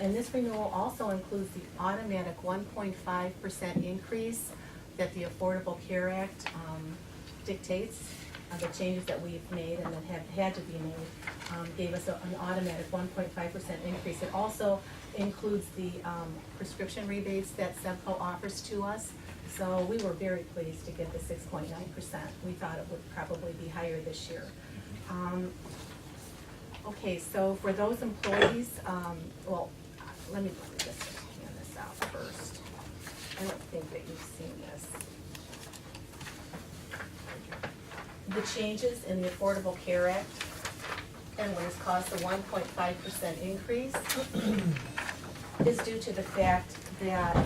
And this renewal also includes the automatic 1.5% increase that the Affordable Care Act dictates. The changes that we've made and that have had to be made gave us an automatic 1.5% increase. It also includes the prescription rebates that SEMCO offers to us. So we were very pleased to get the 6.9%. We thought it would probably be higher this year. Okay, so for those employees, well, let me just hand this out first. I don't think that you've seen this. The changes in the Affordable Care Act and what has caused the 1.5% increase is due to the fact that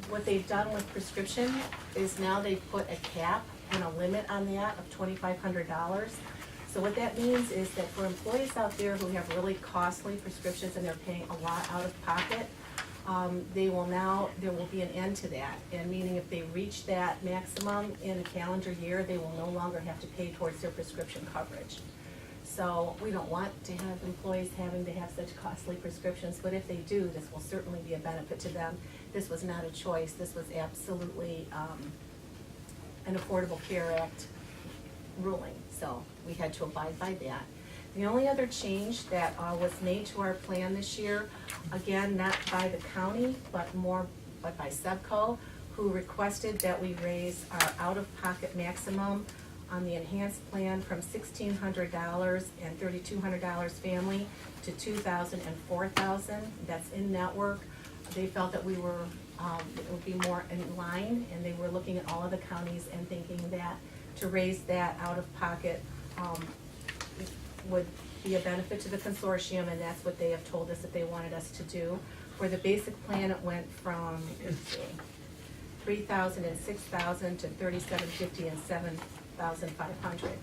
what they've done with prescription is now they've put a cap and a limit on that of $2,500. So what that means is that for employees out there who have really costly prescriptions and they're paying a lot out of pocket, there will be an end to that. And meaning if they reach that maximum in a calendar year, they will no longer have to pay towards their prescription coverage. So we don't want to have employees having to have such costly prescriptions, but if they do, this will certainly be a benefit to them. This was not a choice. This was absolutely an Affordable Care Act ruling. So we had to abide by that. The only other change that was made to our plan this year, again, not by the county, but by SEBCO, who requested that we raise our out-of-pocket maximum on the enhanced plan from $1,600 and $3,200 family to $2,000 and $4,000. That's in network. They felt that we were, it would be more in line, and they were looking at all of the counties and thinking that to raise that out-of-pocket would be a benefit to the consortium, and that's what they have told us that they wanted us to do. For the basic plan, it went from $3,000 and $6,000 to $3,750 and $7,500.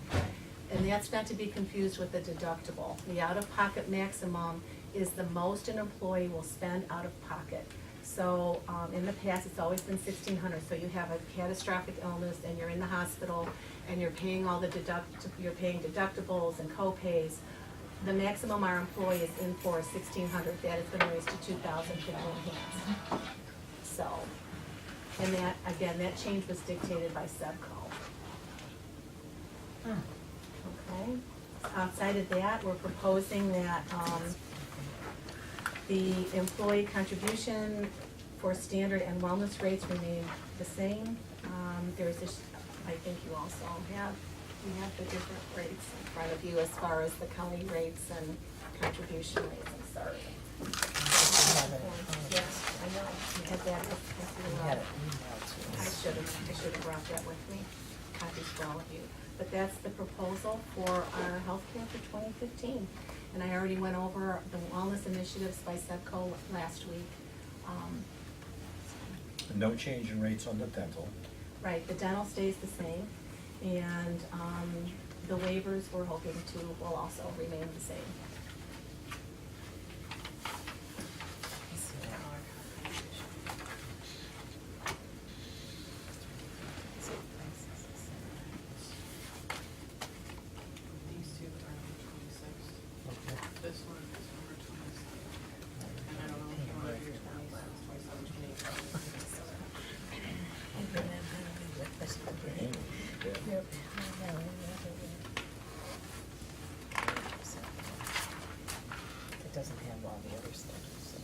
And that's not to be confused with the deductible. The out-of-pocket maximum is the most an employee will spend out of pocket. So in the past, it's always been $1,600. So you have a catastrophic illness and you're in the hospital and you're paying all the deductibles and co-pays. The maximum our employee is in for is $1,600. That has been raised to $2,000 for enhanced. So, and that, again, that change was dictated by SEBCO. Okay. Outside of that, we're proposing that the employee contribution for standard and wellness rates remain the same. There's this, I think you also have the different rates in front of you as far as the county rates and contribution rates. I'm sorry. Yes, I know. You had that. I should have brought that with me. Copies for all of you. but that's the proposal for our healthcare for 2015. And I already went over the wellness initiatives by SEPCO last week. No change in rates on the dental. Right, the dental stays the same, and the waivers we're hoping will also remain the same. These two are number 26. Okay. This one is number 27. And I don't know if you want to do 26, 27, 28. It doesn't have all the other stuff, so.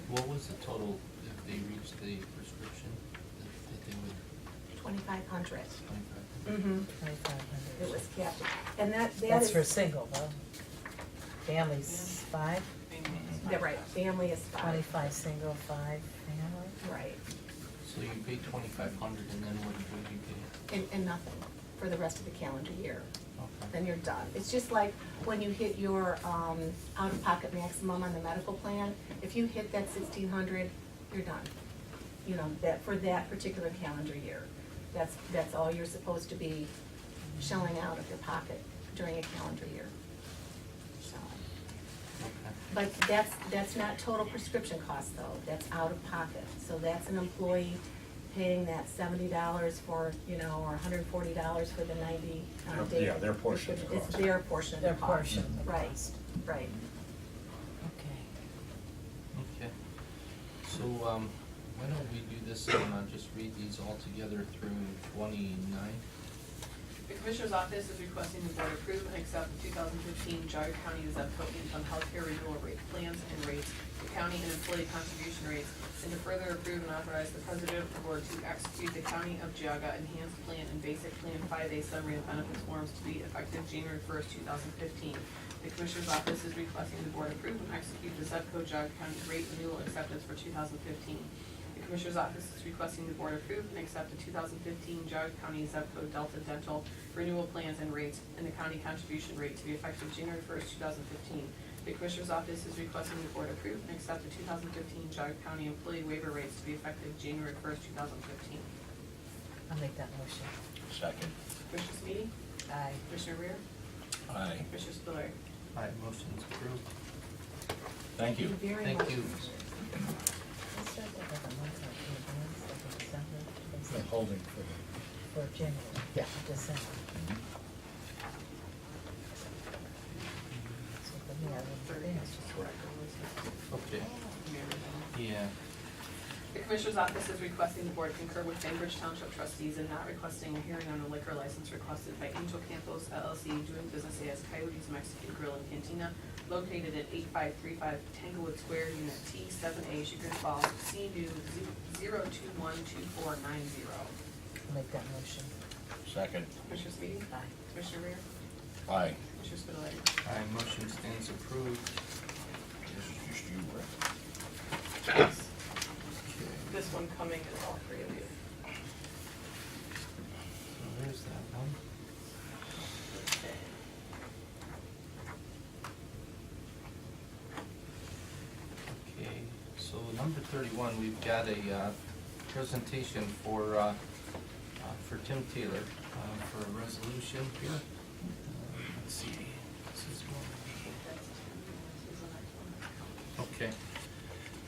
What was the total if they reached the prescription that they would, 2,500. 25? Mm-hmm. 2,500. It was capped, and that That's is. for single, though. Families, 5, Yeah, right, family is 5. 25 single, 5 family. Right, So you paid 2,500 and then what would you pay? and nothing for the rest of the calendar year. Okay. Then you're done. It's just like when you hit your out-of-pocket maximum on the medical plan, if you hit that 1,600, you're done. You know, that, for that particular calendar year. That's all you're supposed to be shelling out of your pocket during a calendar year. So, Okay. but that's not total prescription cost though, that's out of pocket. So that's an employee paying that $70 for, you know, or $140 for the 90 day. Yeah, their portion of the It's cost. their portion of the Their cost. portion of the Right, cost. right. Okay. Okay. So, why don't we do this and just read these all together through 29? The Commissioner's Office is requesting the Board approve and accept the 2015 Geauga County ZEPCO income healthcare renewal rate plans and rates, the county and employee contribution rates, and to further approve and authorize the President of the Board to execute the County of Geauga Enhanced Plan and Basic Plan 5A Summary of Benefits Forms to be effective January 1st, 2015. The Commissioner's Office is requesting the Board approve and execute the ZEPCO Geauga County rate renewal acceptance for 2015. The Commissioner's Office is requesting the Board approve and accept the 2015 Geauga County ZEPCO Delta Dental renewal plans and rates and the county contribution rate to be effective January 1st, 2015. The Commissioner's Office is requesting the Board approve and accept the 2015 Geauga County employee waiver rates to be effective January 1st, 2015. I'll make that motion. Second. Commissioner Smeedy? Aye. Commissioner Rea? Aye. Commissioner Spillier? Aye, motion is approved. Thank you. Very much. Thank you. Let's start with the month of advance, like in December, The holding for the. for January. Yeah. December. So for me, I would advance. Okay. Yeah. The Commissioner's Office is requesting the Board concur with Bainbridge Township trustees in not requesting a hearing on a liquor license requested by Angel Campos LLC doing business as Coyotes Mexican Grill and Cantina located at 8535 Tanglewood Square, Unit T, 7A, Chagrin Falls, CNU 0212490. I'll make that motion. Second. Commissioner Smeedy? Aye. Commissioner Rea? Aye. Commissioner Spillier? Aye, motion stands approved. This is just you, Rick. This one coming is all three of you. So there's that one. Okay, so number 31, we've got a presentation for Tim Taylor for a resolution here. Let's see. This is one. Okay.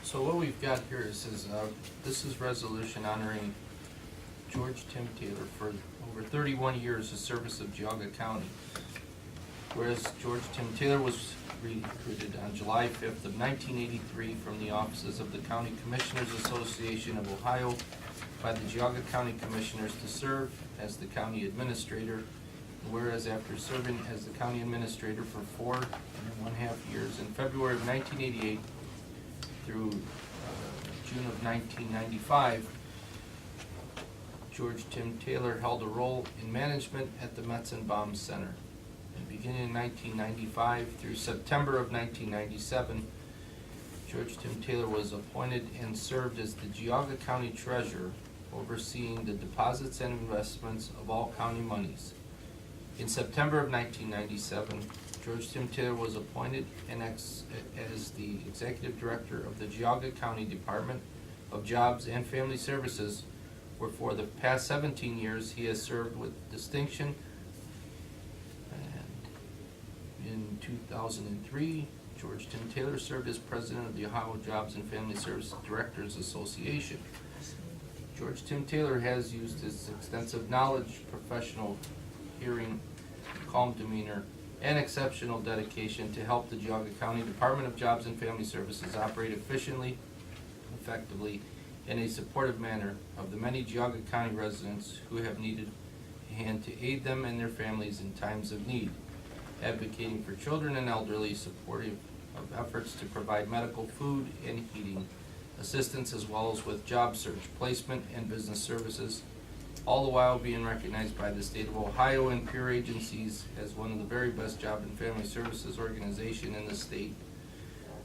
So what we've got here is this is resolution honoring George Tim Taylor for over 31 years of service of Geauga County. Whereas George Tim Taylor was recruited on July 5th of 1983 from the offices of the County Commissioners Association of Ohio by the Geauga County Commissioners to serve as the county administrator. Whereas after serving as the county administrator for 4.5 years, in February of 1988 through June of 1995, George Tim Taylor held a role in management at the Metzenbaum Center. And beginning in 1995 through September of 1997, George Tim Taylor was appointed and served as the Geauga County Treasurer overseeing the deposits and investments of all county monies. In September of 1997, George Tim Taylor was appointed as the Executive Director of the Geauga County Department of Jobs and Family Services, where for the past 17 years he has served with distinction. And in 2003, George Tim Taylor served as President of the Ohio Jobs and Family Services Directors Association. George Tim Taylor has used his extensive knowledge, professional hearing, calm demeanor, and exceptional dedication to help the Geauga County Department of Jobs and Family Services operate efficiently, effectively, in a supportive manner of the many Geauga County residents who have needed a hand to aid them and their families in times of need, advocating for children and elderly, supportive of efforts to provide medical, food, and heating assistance, as well as with job search, placement, and business services, all the while being recognized by the state of Ohio and peer agencies as one of the very best job and family services organization in the state.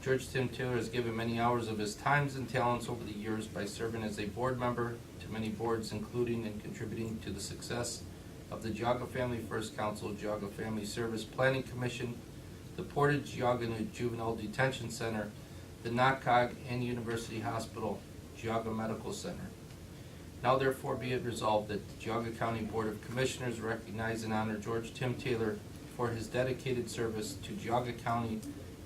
George Tim Taylor has given many hours of his times and talents over the years by serving as a board member to many boards, including and contributing to the success of the Geauga Family First Council, Geauga Family Service Planning Commission, the Portage Geauga Juvenile Detention Center, the NACOG and University Hospital, Geauga Medical Center. Now therefore be it resolved that the Geauga County Board of Commissioners recognize and honor George Tim Taylor for his dedicated service to Geauga County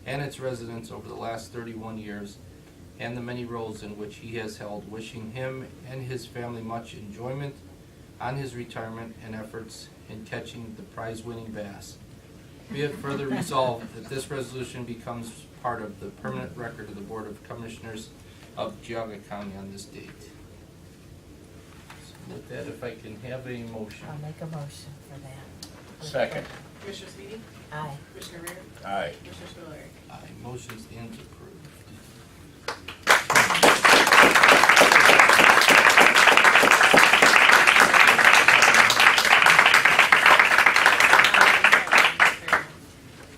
and its residents over the last 31 years and the many roles in which he has held, wishing him and his family much enjoyment on his retirement and efforts in catching the prize-winning bass. Be it further resolved that this resolution becomes part of the permanent record of the Board of Commissioners of Geauga County on this date. So with that, if I can have a motion. I'll make a motion for that. Second. Commissioner Sweetie? Aye. Commissioner Rea? Aye. Commissioner Spudler? Aye, motion stands approved.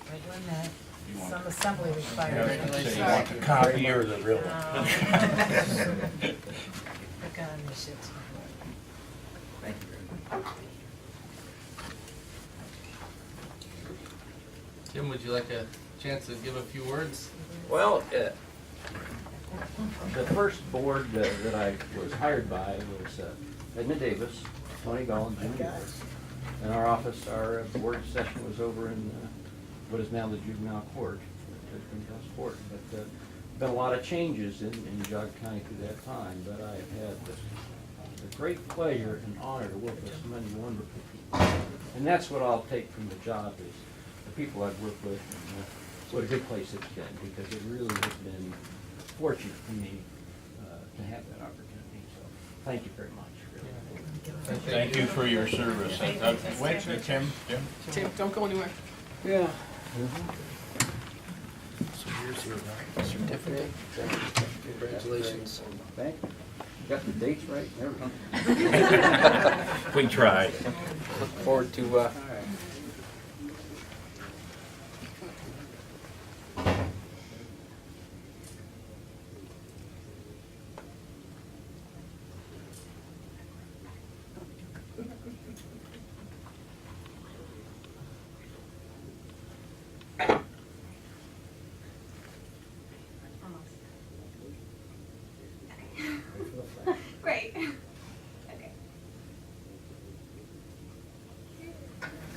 Wait 1 minute. Some assembly required. So you want the copy or the real one? Look on this shit. Tim, would you like a chance to give a few words? Well, the first board that I was hired by was Edmund Davis, Tony Gall, and Jimmy Davis. And our office, our board session was over in what is now the juvenile court, But been a lot of changes in Geauga County through that time, but I've had the great pleasure and honor to work with so many wonderful people. And that's what I'll take from the job is the people I've worked with and what a good place it's been, because it really has been fortunate for me to have that opportunity. So thank you very much. Thank you for your service. Tim? Tim, don't go anywhere. Yeah. So here's your certificate. Congratulations. Thank you. Got the dates right and everything. We tried. Look forward to Great. Okay.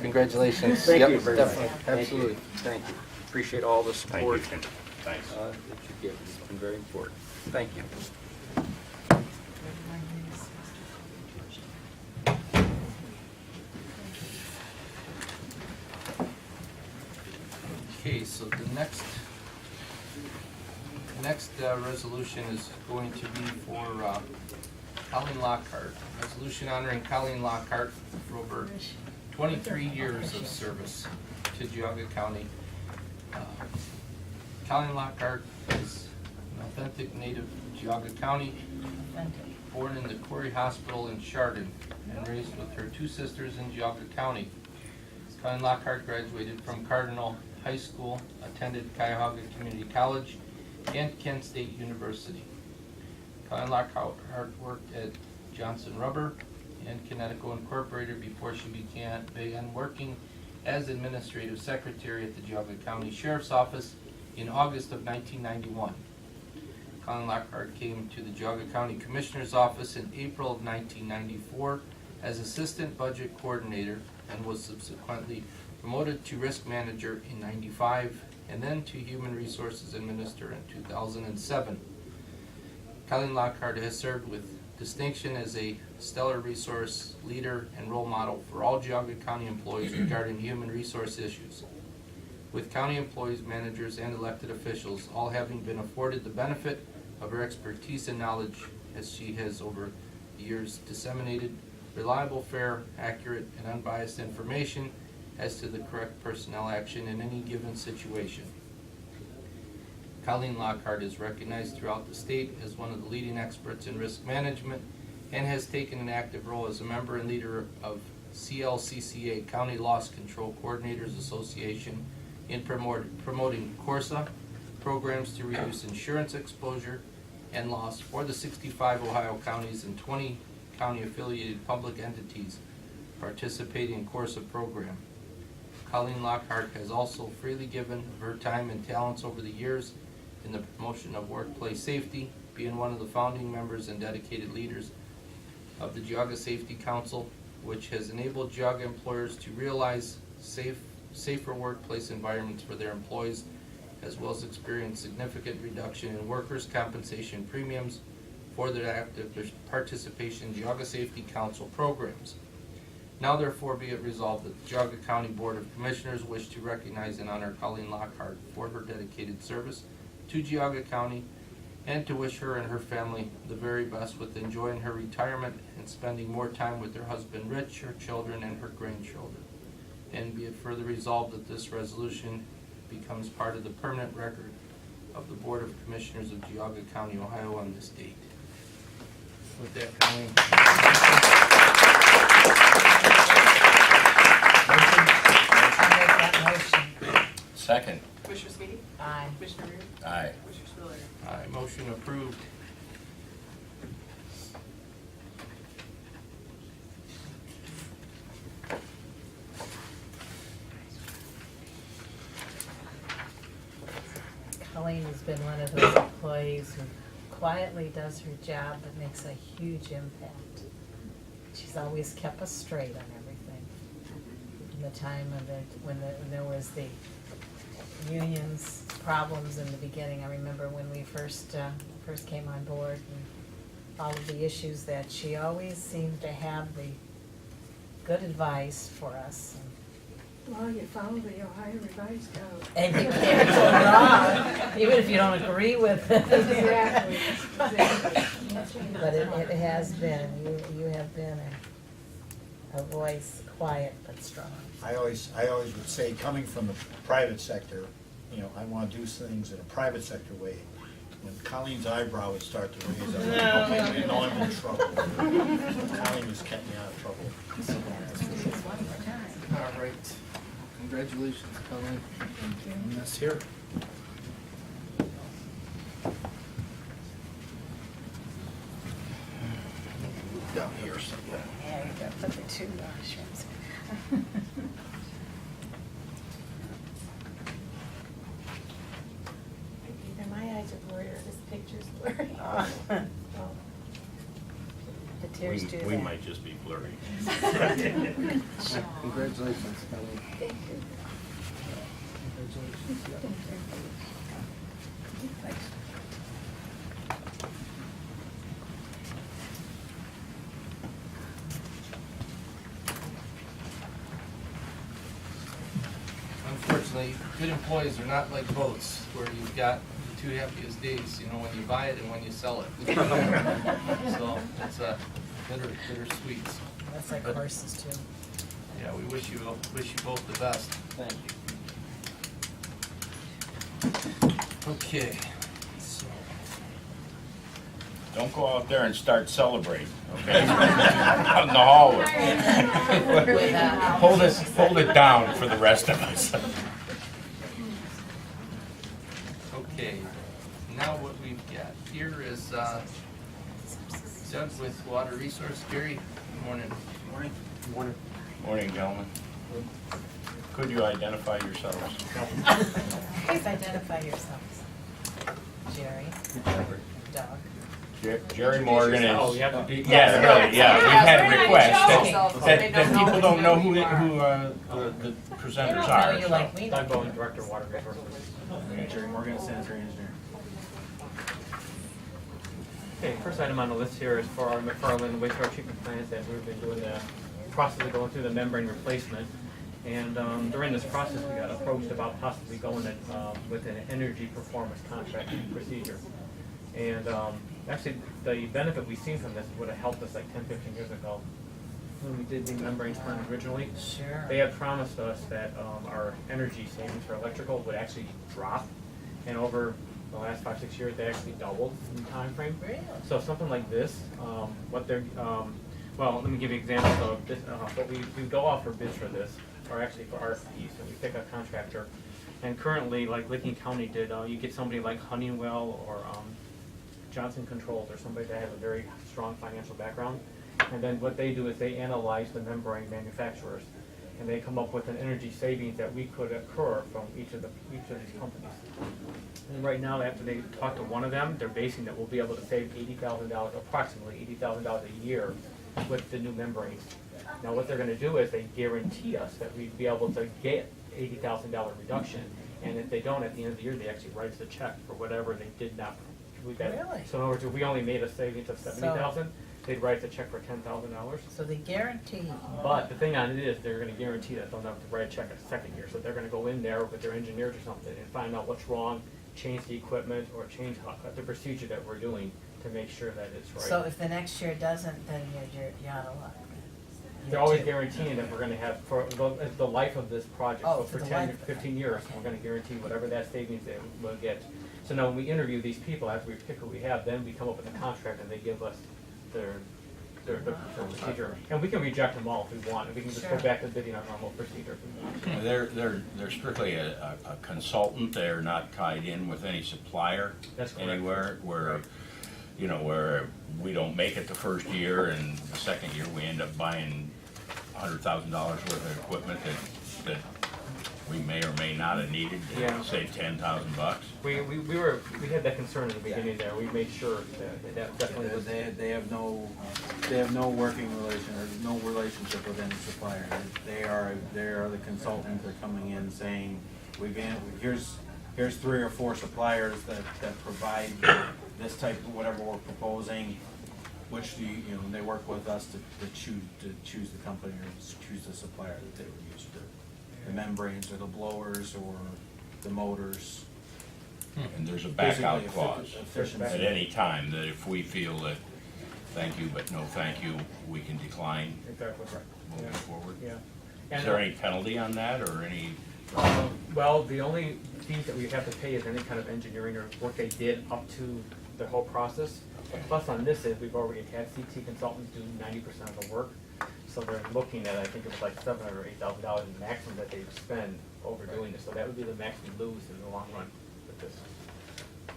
Congratulations. Thank Yep, you very much. definitely. Thank you. Absolutely. Thank you. Appreciate all the support Thank you, Tim. Thanks. that you give. It's been very important. Thank you. Okay, so the next resolution is going to be for Colleen Lockhart. Resolution honoring Colleen Lockhart for over 23 years of service to Geauga County. Colleen Lockhart is an authentic native of Geauga County, born in the Quarry Hospital in Chardon, and raised with her two sisters in Geauga County. Colleen Lockhart graduated from Cardinal High School, attended Cuyahoga Community College, and Kent State University. Colleen Lockhart worked at Johnson Rubber and Connecticut Incorporated before she began working as administrative secretary at the Geauga County Sheriff's Office in August of 1991. Colleen Lockhart came to the Geauga County Commissioner's Office in April of 1994 as Assistant Budget Coordinator and was subsequently promoted to Risk Manager in '95 and then to Human Resources Administrator in 2007. Colleen Lockhart has served with distinction as a stellar resource leader and role model for all Geauga County employees regarding human resource issues. With county employees, managers, and elected officials all having been afforded the benefit of her expertise and knowledge, as she has over the years disseminated reliable, fair, accurate, and unbiased information as to the correct personnel action in any given situation. Colleen Lockhart is recognized throughout the state as one of the leading experts in risk management and has taken an active role as a member and leader of CLCCA, County Loss Control Coordinators Association, in promoting CORSA programs to reduce insurance exposure and loss for the 65 Ohio counties and 20 county-affiliated public entities participating in CORSA program. Colleen Lockhart has also freely given of her time and talents over the years in the promotion of workplace safety, being one of the founding members and dedicated leaders of the Geauga Safety Council, which has enabled Geauga employers to realize safer workplace environments for their employees, as well as experience significant reduction in workers' compensation premiums for their active participation in Geauga Safety Council programs. Now therefore be it resolved that the Geauga County Board of Commissioners wish to recognize and honor Colleen Lockhart for her dedicated service to Geauga County and to wish her and her family the very best with enjoying her retirement and spending more time with her husband Rich, her children, and her grandchildren. And be it further resolved that this resolution becomes part of the permanent record of the Board of Commissioners of Geauga County, Ohio on this date. With that, Colleen. I'll make that motion. Second. Commissioner Sweetie? Aye. Commissioner Rea? Aye. Commissioner Spillier? Aye, motion approved. Colleen has been one of those employees who quietly does her job but makes a huge impact. She's always kept us straight on everything. In the time of when there was the unions problems in the beginning, I remember when we first came on board and all of the issues that she always seemed to have the good advice for us. Well, you follow the Ohio Revised Code. And you can't go wrong, even if you don't agree with it. Exactly. But it has been, you have been a voice, quiet but strong. I always would say, coming from the private sector, you know, I want to do things in a private sector way. When Colleen's eyebrow would start to raise, I'm like, okay, I know I'm in trouble. Colleen has kept me out of trouble. All right. Congratulations, Colleen. Thank you. And that's here. Down here somewhere. Yeah, you got to put the two shrimps. Either my eyes are blurry or this picture's blurry. The tears do that. We might just be blurry. Congratulations, Colleen. Thank you. Unfortunately, good employees are not like boats, where you've got the two happiest days, you know, when you buy it and when you sell it. So, it's a bittersweet. That's like But- horses too. Yeah, we wish you both the best. Thank you. Okay, so, Don't go out there and start celebrating, okay? Out in the hallway. Hold it down for the rest of us. okay, now what we've got here is, Doug with Water Resource. Gary, good morning. Morning. Morning. Morning, gentlemen. Could you identify yourselves? Please identify yourselves. Jerry, Doug. Jerry Morgan is. Oh, you have to be. Yeah, really, yeah. We've had a Yes, request we're that not people don't know who the presenters They don't are. know you so. like we Doug do. Bowen, Director of Water Resources. Jerry Morgan, sanitary engineer. Okay, first item on the list here is for our McFarland wastewater treatment plants that we've been doing the process of going through the membrane replacement. And during this process, we got approached about possibly going with an energy performance contract procedure. And actually, the benefit we've seen from this would have helped us like 10, 15 years ago when we did the membranes plan originally. Sure. They had promised us that our energy savings for electrical would actually drop. And over the last 5, 6 years, they actually doubled in the time frame. Really? So something like this, what they're, well, let me give you an example of this. What we go out for bids for this, or actually for RFPs, so we pick a contractor. And currently, like Licking County did, you get somebody like Honeywell or Johnson Controls, or somebody that has a very strong financial background. And then what they do is they analyze the membrane manufacturers, and they come up with an energy savings that we could occur from each of these companies. And right now, after they talk to one of them, they're basing that we'll be able to save $80,000, approximately $80,000 a year with the new membranes. Now, what they're going to do is they guarantee us that we'd be able to get $80,000 reduction, and if they don't, at the end of the year, they actually write us a check for whatever they did not. Really? So in other words, if we only made a savings of $70,000, they'd write us a check for $10,000. So they guarantee. But the thing on it is, they're going to guarantee that they'll never have to write a check a second year. So they're going to go in there with their engineers or something and find out what's wrong, change the equipment, or change the procedure that we're doing to make sure that it's right. So if the next year doesn't, then you're out of luck. They're always guaranteeing that we're going to have, for the life of this project, Oh, so for for the 10, life of it. 15 years, we're going to guarantee whatever that savings they will get. So now when we interview these people, after we pick who we have, then we come up with a contract and they give us their procedure. And we can reject them all if we want, and we can just go Sure. back to bidding our normal procedure if we want. They're strictly a consultant. They're not tied in with any supplier That's correct. anywhere. Where where we don't make it the first year, and the second year we end up buying $100,000 worth of equipment that we may or may not have needed to Yeah. save $10,000. We had that concern in the beginning there. We made sure that definitely was. They have no working relation or no relationship with any supplier. They are the consultants. They're coming in saying, here's 3 or 4 suppliers that provide this type of whatever we're proposing. Which they work with us to choose the company or choose the supplier that they would use for the membranes or the blowers or the motors. And there's a backout Basically, clause efficiency. at any time that if we feel that thank you but no thank you, we can decline Exactly. moving forward. Yeah. Is And, there any penalty on that or any? Well, the only fees that we have to pay is any kind of engineering or work they did up to the whole process. Plus on this is, we've already had CT consultants do 90% of the work. So they're looking at, I think it was like $7,000 or $8,000 maximum that they spend over doing this. So that would be the max we lose in the long run with this.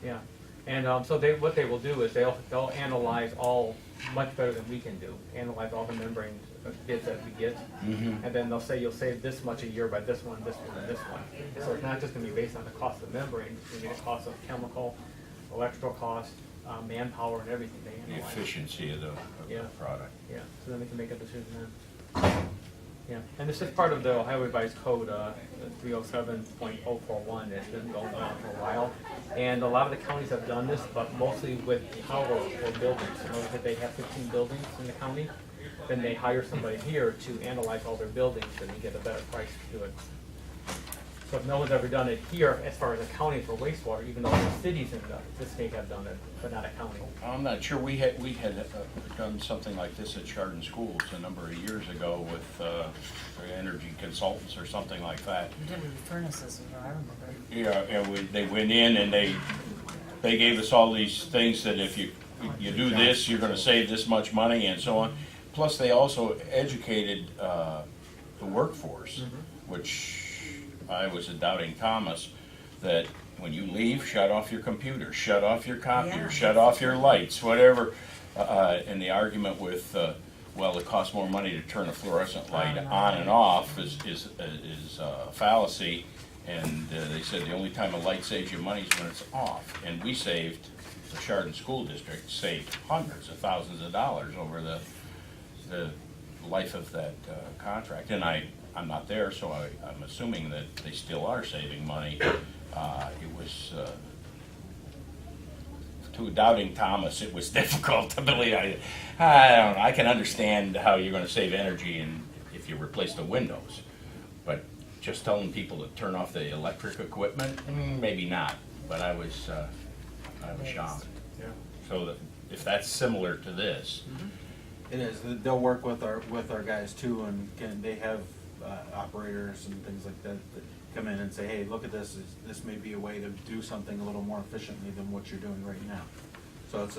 Yeah. And so what they will do is they'll analyze all, much better than we can do, analyze all the membrane bits that we get. Mhm. And then they'll say you'll save this much a year by this one, this one, and this one. So it's not just going to be based on the cost of the membrane, it's going to be the cost of chemical, electrical cost, manpower, and everything they The analyze. efficiency of the product. Yeah, so then we can make a decision then. Yeah, and this is part of the Ohio Revised Code 307.041 that's been going on for a while. And a lot of the counties have done this, but mostly with power or buildings. You know, if they have 15 buildings in the county, then they hire somebody here to analyze all their buildings and they get a better price to do it. So if no one's ever done it here, as far as accounting for wastewater, even though the cities in the state have done it, but not accounting. I'm not sure, we had done something like this at Chardon Schools a number of years ago with energy consultants or something like that. You did with the furnaces, I remember. Yeah, and they went in and they gave us all these things that if you do this, you're gonna save this much money and so on. Plus, they also educated the workforce, which I was a doubting Thomas, that when you leave, shut off your computer, shut off your copier, shut off your lights, whatever. And the argument with, well, it costs more money to turn a fluorescent light on and off is a fallacy. And they said the only time a light saves you money is when it's off. And we saved, the Chardon School District saved hundreds of thousands of dollars over the life of that contract. And I'm not there, so I'm assuming that they still are saving money. It was, to Doubting Thomas, it was difficult to believe. I don't know, I can understand how you're gonna save energy if you replace the windows. But just telling people to turn off the electric equipment, maybe not, but I was shocked. Yeah. So that, if that's similar to this, It is. They'll work with our guys too, and they have operators and things like that that come in and say, hey, look at this. This may be a way to do something a little more efficiently than what you're doing right now. So it's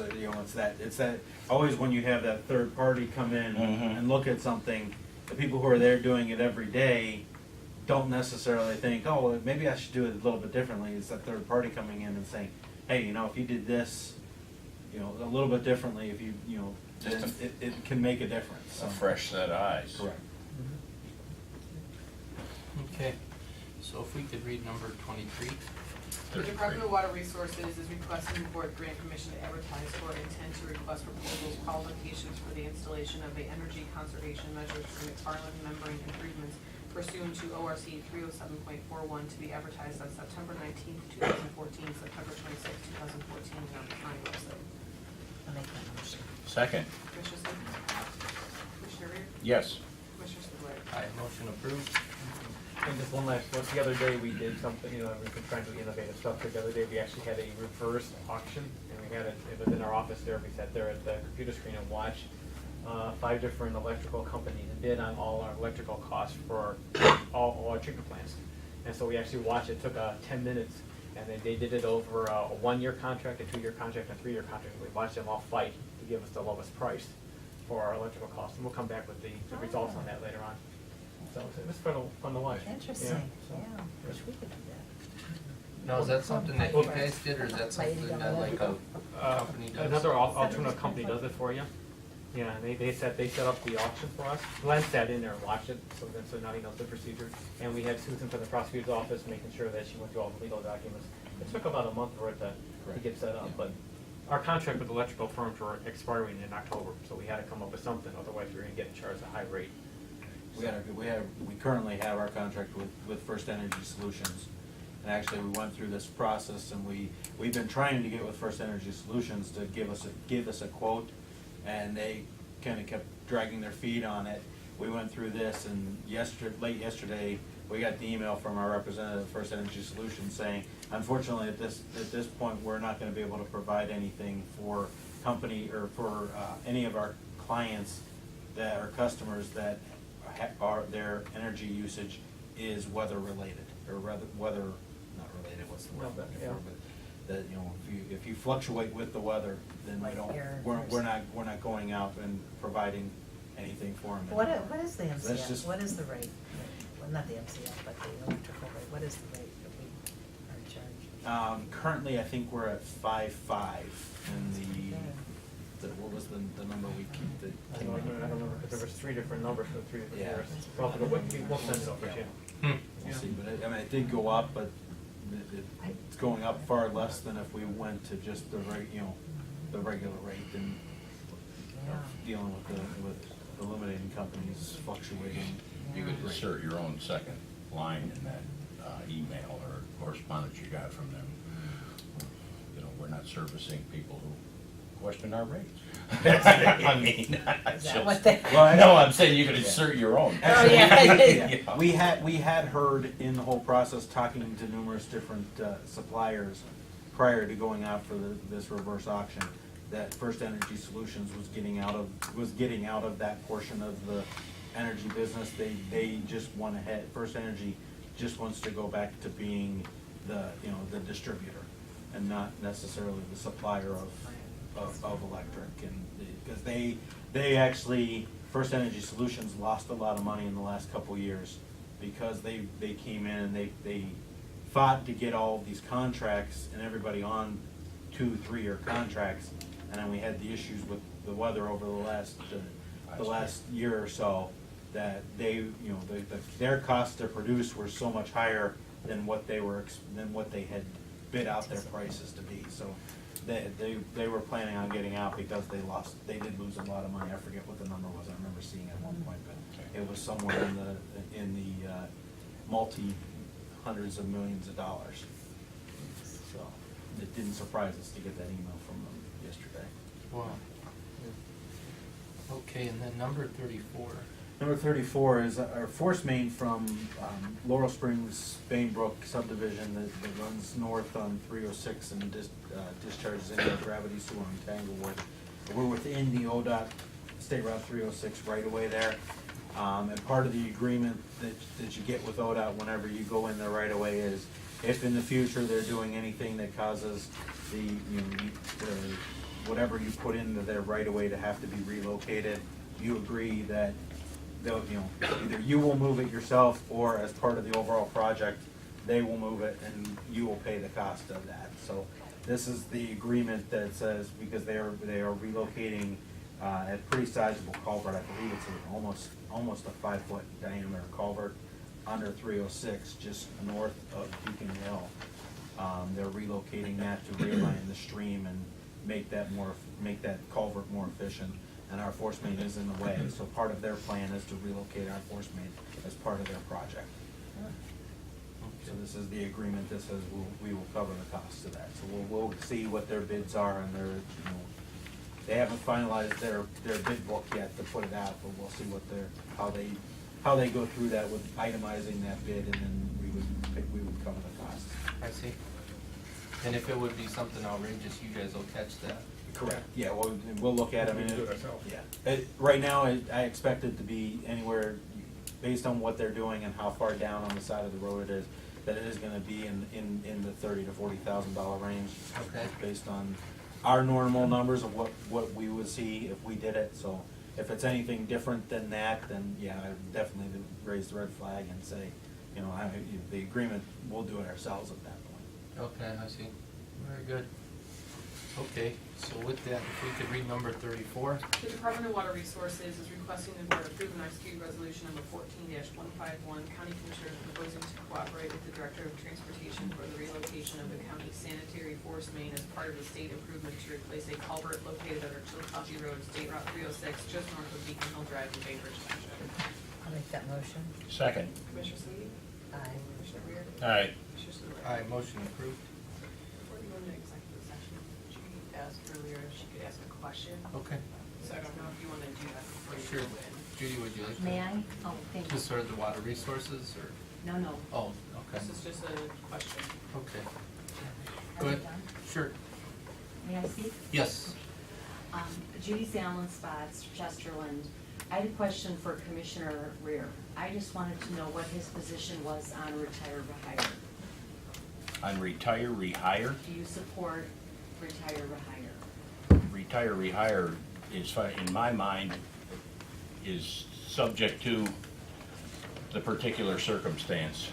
that always when you have that third party come in and look at something, the people who are there doing it every day don't necessarily think, oh, well, maybe I should do it a little bit differently. It's that third party coming in and saying, hey, if you did this, a little bit differently, if then it can make a difference. a fresh set of eyes. Correct. Okay, so if we could read number 23. The Department of Water Resources is requesting the board grant permission to advertise for intent to request proposals, qualifications for the installation of the energy conservation measures for McFarland membrane improvements pursuant to ORC 307.41 to be advertised on September 19th, 2014, September 26th, 2014 on the county website. I'll make that motion. Second, Commissioner Stevens? Commissioner Rea? yes. Commissioner Spudler? Aye, motion approved. And just one last one, the other day we did something, we've been trying to do innovative stuff, the other day we actually had a reverse auction, and we had it was in our office there, we sat there at the computer screen and watched 5 different electrical companies bid on all our electrical costs for all our treatment plants. And so we actually watched, it took 10 minutes, and then they did it over a 1-year contract, a 2-year contract, and a 3-year contract. We watched them all fight to give us the lowest price for our electrical costs, and we'll come back with the results on that later on. So it was fun to watch. Interesting, so. yeah, wish we could do that. Now, is that something that you guys did, or is that something that like a company does? Another alternative company does it for you. Yeah, and they set up the auction for us. Glenn sat in there and watched it, so now he knows the procedure. And we had Susan from the prosecutor's office making sure that she went through all the legal documents. It took about a month for it to get set up, but our contract with electrical firms were expiring in October, so we had to come up with something, otherwise we were gonna get charged a high rate. We currently have our contract with First Energy Solutions. And actually, we went through this process, and we've been trying to get with First Energy Solutions to give us a quote, and they kind of kept dragging their feet on it. We went through this, and late yesterday, we got the email from our representative of First Energy Solutions saying, unfortunately, at this point, we're not going to be able to provide anything for company or for any of our clients that are customers that are their energy usage is weather related, or rather weather not related. What's the word I'm looking for? But that if you fluctuate with the weather, then we're not going out and providing anything for them. What is the That's MCF? just- What is the rate? Well, not the MCF, but the electrical rate. What is the rate that we are charged? Currently, I think we're at 5.5, and what was the number we keep? I don't remember, because there was 3 different numbers for 3 different Yeah. years. We'll send it over to you. We'll see, but it did go up, but it's going up far less than if we went to just the regular rate and dealing with eliminating companies fluctuating. You could insert your own second line in that email or correspondence you got from them. We're not servicing people who question our rates. I mean, Is that what they? Well, no, I'm saying you could insert your own. Oh, yeah. We had heard in the whole process, talking to numerous different suppliers prior to going out for this reverse auction, that First Energy Solutions was getting out of that portion of the energy business. They just went ahead. First Energy just wants to go back to being the distributor and not necessarily the supplier of electric, and because they actually, First Energy Solutions lost a lot of money in the last couple of years because they came in and they fought to get all of these contracts and everybody on 2-3 year contracts, and then we had the issues with the weather over the last year or so, that they, you know, their costs to produce were so much higher than what they had bid out their prices to be. So they were planning on getting out because they did lose a lot of money. I forget what the number was. I remember seeing it at one point, but it was somewhere in the multi-hundreds of millions of dollars. So it didn't surprise us to get that email from them yesterday. Wow. Okay, and then number 34. Number 34 is our force main from Laurel Springs Bainbrook subdivision that runs north on 306 and discharges into gravity sewer on Tanglewood. We're within the ODOT State Route 306 right away there. And part of the agreement that you get with ODOT whenever you go in there right away is if in the future they're doing anything that causes whatever you put into their right away to have to be relocated, you agree that they'll, either you will move it yourself or as part of the overall project, they will move it and you will pay the cost of that. So this is the agreement that says, because they are relocating a pretty sizable culvert, I believe it's almost a 5-foot diameter culvert under 306, just north of Beacon Hill. They're relocating that to realign the stream and make that culvert more efficient. And our force main is in the way, so part of their plan is to relocate our force main as part of their project. So this is the agreement that says we will cover the cost of that. So we'll see what their bids are, and they haven't finalized their bid book yet to put it out, but we'll see how they go through that with itemizing that bid, and then we would cover the costs. I see. And if it would be something outrageous, you guys will catch that? Correct. Yeah, we'll look at it. We can do it ourselves. Yeah. Right now, I expect it to be anywhere, based on what they're doing and how far down on the side of the road it is, that it is gonna be in the $30,000 to $40,000 range. Okay. Based on our normal numbers of what we would see if we did it. So if it's anything different than that, then yeah, I would definitely raise the red flag and say, the agreement, we'll do it ourselves at that point. Okay, I see. Very good. Okay, so with that, if we could read number 34. The Department of Water Resources is requesting the board approve and execute resolution number 14-151, county commissioners proposing to cooperate with the Director of Transportation for the relocation of the county sanitary force main as part of the state improvement to replace a culvert located under Chillicothe Road, State Route 306, just north of Beacon Hill Drive in Bainbridge Township. I'll make that motion. Second. Commissioner Sweetie? Aye. Commissioner Rea? Aye. Commissioner Spillier? Aye, motion approved. Before we go into executive session, Judy asked earlier if she could ask a question. Okay. So I don't know if you want to do that before you Sure. go in. Judy, would you like to? May I? Oh, thank you. Just sort of the water resources, or? No. Oh, okay. This is just a question. Okay. Are Go we ahead. done? Sure. May I speak? Yes. Judy Allen Spots, Chesterland. I had a question for Commissioner Rear. I just wanted to know what his position was on retire rehire. On retire, rehire? Do you support retire rehire? Retire, rehire is, in my mind, is subject to the particular circumstance.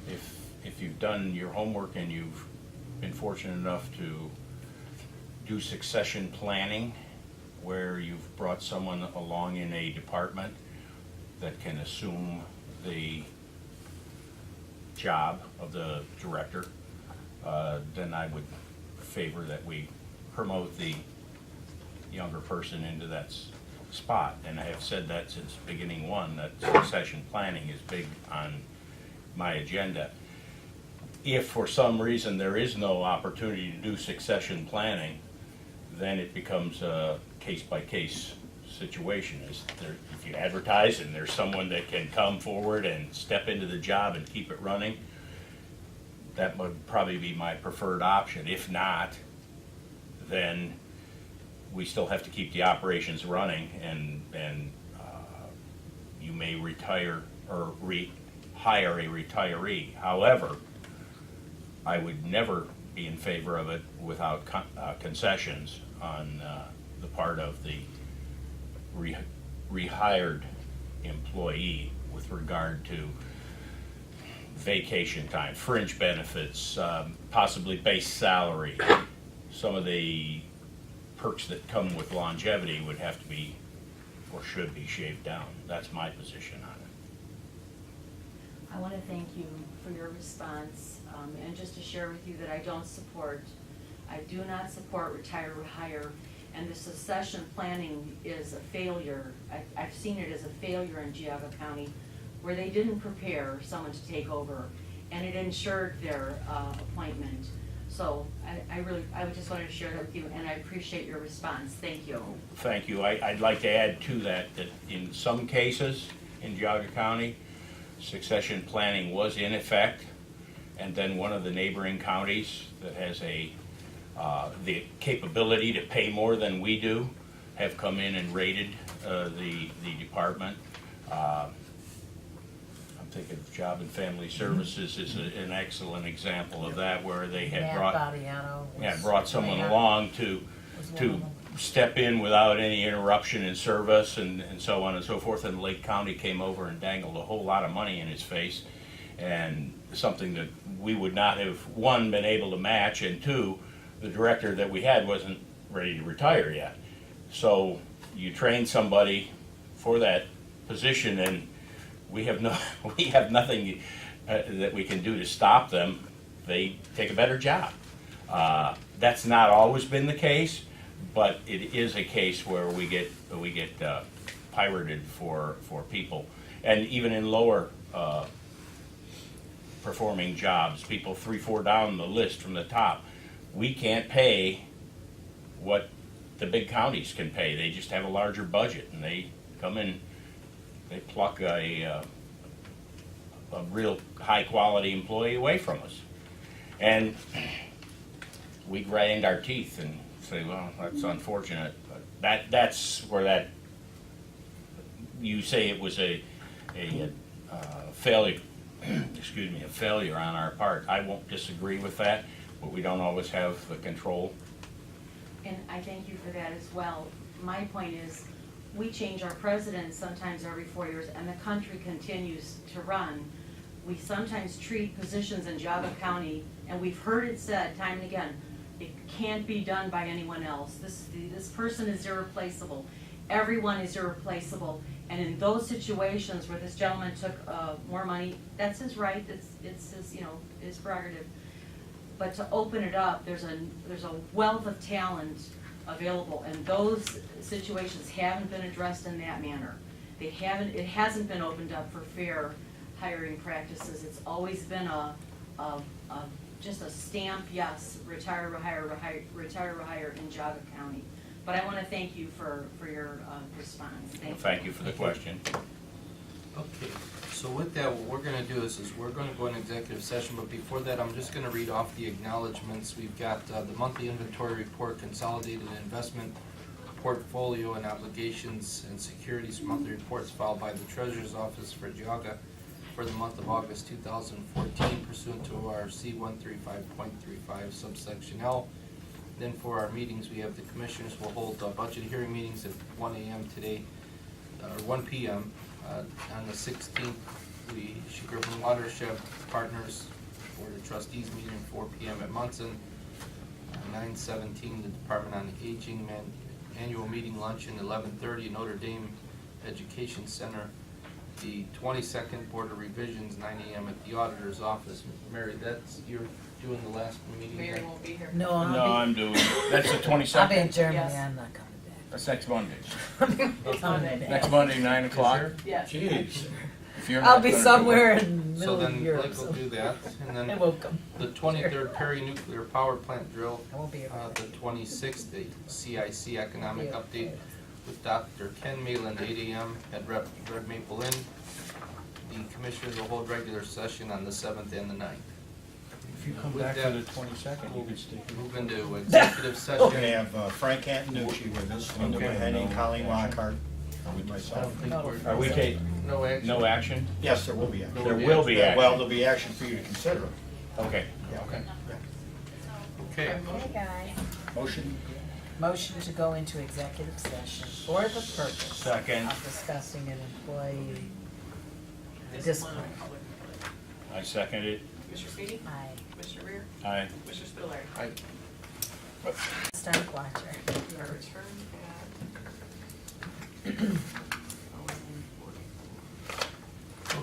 If you've done your homework and you've been fortunate enough to do succession planning, where you've brought someone along in a department that can assume the job of the director, then I would favor that we promote the younger person into that spot. And I have said that since beginning one, that succession planning is big on my agenda. If for some reason there is no opportunity to do succession planning, then it becomes a case-by-case situation. If you advertise and there's someone that can come forward and step into the job and keep it running, that would probably be my preferred option. If not, then we still have to keep the operations running, and you may retire or hire a retiree. However, I would never be in favor of it without concessions on the part of the rehired employee with regard to vacation time, fringe benefits, possibly base salary, some of the perks that come with longevity would have to be, or should be shaved down. That's my position on it. I want to thank you for your response, and just to share with you that I do not support retire or hire, and the succession planning is a failure. I've seen it as a failure in Geauga County, where they didn't prepare someone to take over, and it ensured their appointment. So I just wanted to share that with you, and I appreciate your response. Thank you. Thank you. I'd like to add to that in some cases in Geauga County, succession planning was in effect, and then one of the neighboring counties that has the capability to pay more than we do have come in and raided the department. I'm thinking of Job and Family Services is an excellent example of that, where they had brought someone along to step in without any interruption in service and so on and so forth, and Lake County came over and dangled a whole lot of money in his face, and something that we would not have, one, been able to match, and two, the director that we had wasn't ready to retire yet. So you train somebody for that position, and we have nothing that we can do to stop them. They take a better job. That's not always been the case, but it is a case where we get pirated for people, and even in lower performing jobs, people 3-4 down the list from the top, we can't pay what the big counties can pay. They just have a larger budget, and they come in, they pluck a real high quality employee away from us, and we grind our teeth and say, well, that's unfortunate. But that's where that, you say it was a failure, excuse me, a failure on our part. I won't disagree with that, but we don't always have the control. And I thank you for that as well. My point is, we change our president sometimes every 4 years, and the country continues to run. We sometimes treat positions in Geauga County, and we've heard it said time and again, it can't be done by anyone else. This person is irreplaceable. Everyone is irreplaceable. And in those situations where this gentleman took more money, that's his right. It's his, his prerogative. But to open it up, there's a wealth of talent available, and those situations haven't been addressed in that manner. It hasn't been opened up for fair hiring practices. It's always been just a stamp, yes, retire, rehire in Geauga County. But I want to thank you for your response. Thank you for the question. Okay, so with that, what we're gonna do is we're gonna go in executive session, but before that, I'm just gonna read off the acknowledgements. We've got the monthly inventory report, consolidated investment portfolio and obligations and securities monthly reports filed by the Treasurer's Office for Geauga for the month of August 2014 pursuant to our C135.35 subsection L. Then for our meetings, we have the commissioners will hold budget hearing meetings at 1 a.m. today, or 1 p.m. On the 16th, we Sugarman Watershed Partners Board of Trustees meeting at 4 p.m. at Munson. 9/17, the Department on Aging annual meeting luncheon 11:30 Notre Dame Education Center. The 22nd Board of Revisions 9 a.m. at the Auditor's Office. Mary, you're doing the last meeting. Mary won't be here. No, I'm doing. That's the 22nd. I'll be in Germany, Yes. I'm not coming That's next Monday. back. Coming back. Next Monday, 9 o'clock. Yes. Jeez. If you're I'll not be gonna do somewhere it. in the So middle then of Europe. Blake will do that, and I then won't come. the 23rd Perry Nuclear Power Plant drill. I won't be here. The 26th, the CIC Economic Update with Dr. Ken Mayland, 8 a.m. at Red Maple Inn. The commissioners will hold regular session on the 7th and the 9th. If you come With back that, for the 22nd, you can stay. Move into executive session. We're gonna have Frank Antonucci with us, Linda Okay. Mahenny, Colleen Lockhart, and myself. Are we taking No action. no action? Yes, there will be action. There will be action. Well, there'll be action for you to consider. Okay. Yeah. Okay. Okay. Hey, guys. Motion? Motion to go into executive session for the purpose Second. of discussing an employee discipline. I second it. Commissioner Sweeney? Aye. Commissioner Rea? Aye. Commissioner Spudler? Aye. Stunt watcher. Our return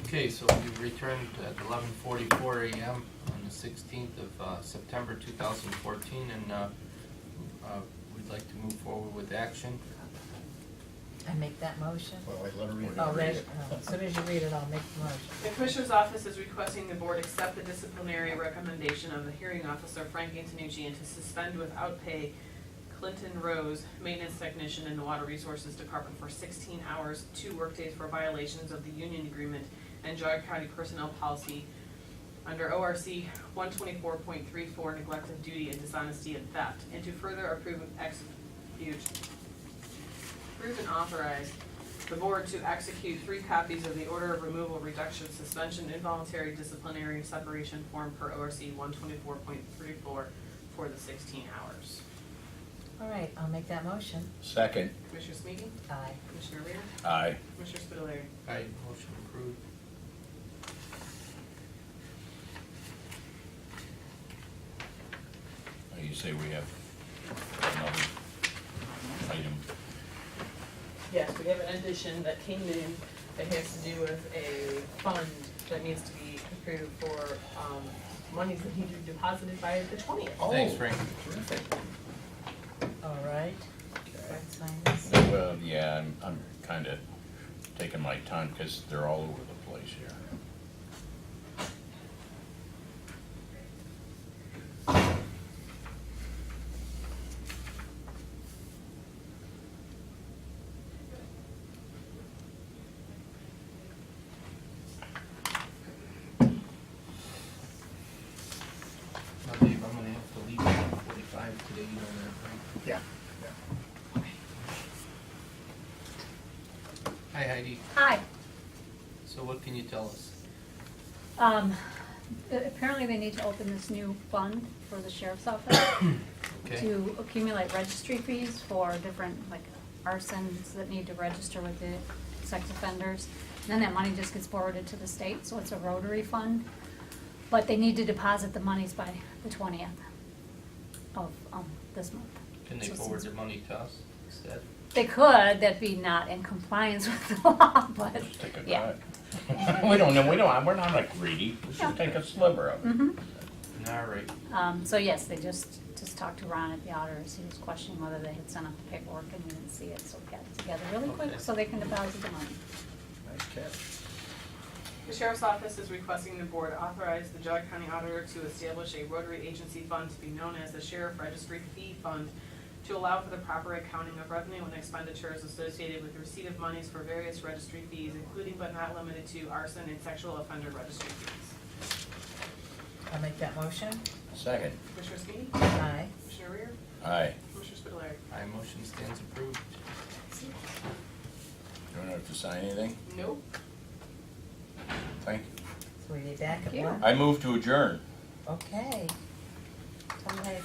Okay, so we returned at 11:44 a.m. on the 16th of September 2014, and we'd like to move forward with action. I make that motion. Well, wait, let her read it. Oh, read it. As soon as you read it, I'll make the motion. The Commissioner's Office is requesting the Board accept the disciplinary recommendation of the hearing officer, Frank Antonucci, and to suspend without pay Clinton Rose, maintenance technician in the Water Resources Department for 16 hours, 2 workdays for violations of the union agreement and Geauga County Personnel Policy under ORC 124.34, neglect of duty and dishonesty and theft, and to further approve and authorize the Board to execute 3 copies of the order of removal, reduction, suspension, involuntary disciplinary separation form per ORC 124.34 for the 16 hours. All right, I'll make that motion. Second. Commissioner Smeaton? Aye. Commissioner Rea? Aye. Commissioner Spudler? Aye, motion approved. You say we have another item. Yes, we have an addition that came in that has to do with a fund that needs to be approved for, monies that need to be deposited by the 20th. Thanks, Frank. Terrific. All right. Let's sign this. Well, yeah, I'm kinda taking my time because they're all over the place here. Now, Dave, I'm gonna have to leave at 1:45 today, you know that, right? Yeah. Hi, Heidi. Hi. So what can you tell us? Apparently they need to open this new fund for the sheriff's office Okay. to accumulate registry fees for different, like arsons that need to register with the sex offenders. And then that money just gets forwarded to the state, so it's a rotary fund. But they need to deposit the monies by the 20th of this month. Can they So forward since- the money to us instead? They could, that'd be not in compliance with the law, but, Just take a yeah. cut. We don't know, we're not like greedy, let's just take a sliver of it. Mm-hmm. All right. So yes, they just talked to Ron at the auditors, he was questioning whether they had sent out the paperwork and we didn't see it, so we got it together really quick Okay. so they can deposit the money. Nice catch. The Sheriff's Office is requesting the Board authorize the Geauga County Auditor to establish a Rotary Agency Fund to be known as the Sheriff Registry Fee Fund to allow for the proper accounting of revenue and expenditures associated with the receipt of monies for various registry fees, including but not limited to arson and sexual offender registry fees. I'll make that motion. Second. Commissioner Smeaton? Aye. Commissioner Rea? Aye. Commissioner Spudler? Aye, motion stands approved. You don't have to sign anything? Nope. Thank you. So we be back at Thank you. one? I move to adjourn. Okay. Tell me how you